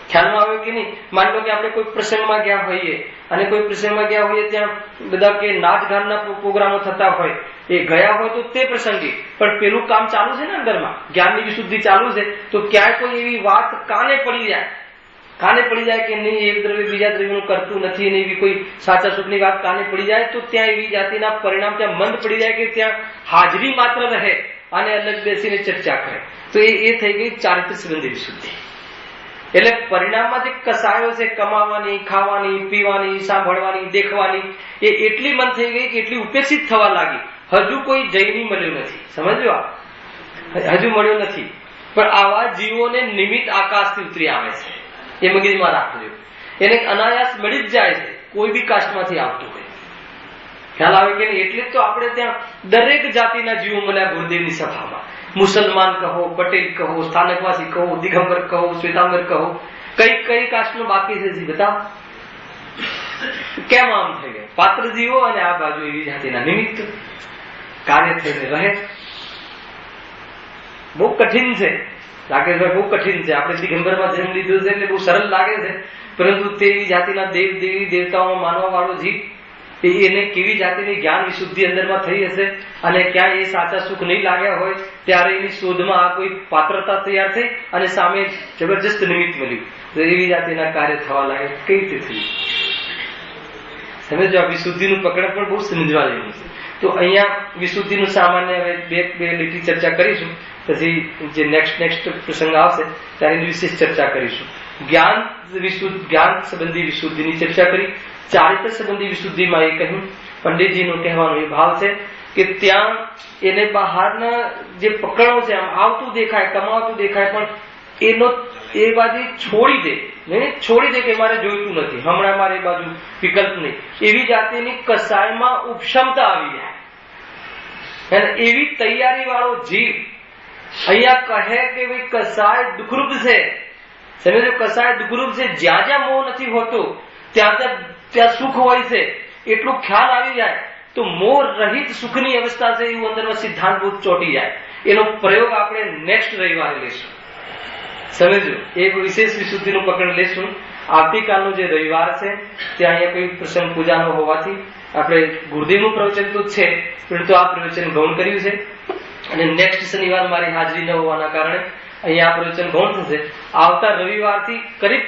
ખ્યાલમાં આવે કે નહીં? માની લો કે આપણે કોઈ પ્રસંગમાં ગયા હોઈએ અને કોઈ પ્રસંગમાં ગયા હોઈએ ત્યાં બધા કે નાચગાનના પ્રોગ્રામો થતા હોય, એ ગયા હોય તો તે પ્રસંગે, પણ પેલું કામ ચાલુ છે ને અંદરમાં જ્ઞાનની વિશુદ્ધિ ચાલુ છે, તો ક્યાંય કોઈ એવી વાત કાને પડી જાય કે નહીં એક દ્રવ્ય બીજા દ્રવ્યનું કરતું નથી ને એવી કોઈ સાચા સુખની વાત કાને પડી જાય, તો ત્યાં એવી જાતિના પરિણામ ત્યાં મંદ પડી જાય કે ત્યાં હાજરી માત્ર રહે અને અલગ બેસીને ચર્ચા કરે. તો એ થઈ ગઈ ચારિત્ર સંબંધી વિશુદ્ધિ. એટલે પરિણામમાં જે કસાયો છે કમાવાની, ખાવાની, પીવાની, સાંભળવાની, દેખવાની, એ એટલી મન થઈ ગઈ કે એટલી ઉપેક્ષિત થવા લાગી. હજુ કોઈ જૈની મળ્યું નથી, સમજો, હજુ મળ્યો નથી. પણ આવા જીવોને નિમિત્ત આકાશથી ઉતરી આવે છે, એ મગજમાં રાખજો. એને અનાયાસ મળી જ જાય છે, કોઈ બી કાસ્ટમાંથી આવતું હોય. ખ્યાલ આવે કે નહીં? એટલે તો આપણે ત્યાં દરેક જાતિના જીવો મળ્યા ગુરુદેવની સભામાં. મુસલમાન કહો, પટેલ કહો, સ્થાનકવાસી કહો, દિગંબર કહો, શ્વેતાંબર કહો, કઈ કાસ્ટનું બાકી છે બતાવો. કેમ આમ થઈ ગયા? પાત્ર જીવો અને આ બાજુ એવી જાતિના નિમિત્ત કાર્ય થઈને રહે. બહુ કઠિન છે, લાગે છે બહુ કઠિન છે. આપણે દિગંબરમાં જન્મ લીધો છે એટલે બહુ સરળ લાગે છે, પરંતુ તેવી જાતિના દેવ દેવી દેવતાઓમાં માનવા વાળો જીવ એને કેવી જાતિની જ્ઞાન વિશુદ્ધિ અંદરમાં થઈ હશે અને ક્યાં એ સાચા સુખ નહીં લાગ્યા હોય ત્યારે એની શોધમાં આ કોઈ પાત્રતા તૈયાર થઈ અને સામે જબરજસ્ત નિમિત્ત મળ્યું, તો એવી જાતિના કાર્ય થવા લાગે. કઈ રીતે થયું? સમજો, આ વિશુદ્ધિનું પકડ પણ બહુ સમજવા જેવું છે. તો અહીંયા વિશુદ્ધિનું સામાન્ય હવે બે લીટી ચર્ચા કરીશું, પછી જે નેક્સ્ટ પ્રસંગ આવશે ત્યારે એની વિશેષ ચર્ચા કરીશું. જ્ઞાન સંબંધી વિશુદ્ધિની ચર્ચા કરી. ચારિત્ર સંબંધી વિશુદ્ધિમાં એ કહ્યું, પંડિતજીનો કહેવાનો એ ભાવ છે કે ત્યાં એને બહારના જે પકડો છે આમ આવતું દેખાય, કમાવતું દેખાય, પણ એનો એ બાજુ છોડી દે કે મારે જોઈતું નથી, હમણાં મારે એ બાજુ વિકલ્પ નહીં, એવી જાતિની કસાયમાં ઉપક્ષમતા આવી જાય. અને એવી તૈયારી વાળો જીવ અહીંયા કહે કે ભાઈ કસાય દુઃખરૂપ છે, સમજો, કસાય દુઃખરૂપ છે. જ્યાં જ્યાં મોહ નથી હોતો ત્યાં સુખ હોય છે, એટલું ખ્યાલ આવી જાય તો મોહ રહિત સુખની અવસ્થા છે એવું અંદરનો સિદ્ધાંતભૂત ચોટી જાય. એનો પ્રયોગ આપણે નેક્સ્ટ રવિવારે લેશું. સમજો, એક વિશેષ વિશુદ્ધિનું પકડ લેશું. આવતીકાલનો જે રવિવાર છે ત્યાં અહીંયા કોઈ પ્રસંગ પૂજાનો હોવાથી આપણે ગુરુદેવનું પ્રવચન તો છે, પરંતુ આ પ્રવચન ગૌણ કર્યું છે. અને નેક્સ્ટ શનિવાર મારી હાજરી ન હોવાના કારણે અહીંયા આ પ્રવચન ગૌણ થશે. આવતા રવિવારથી કરીબ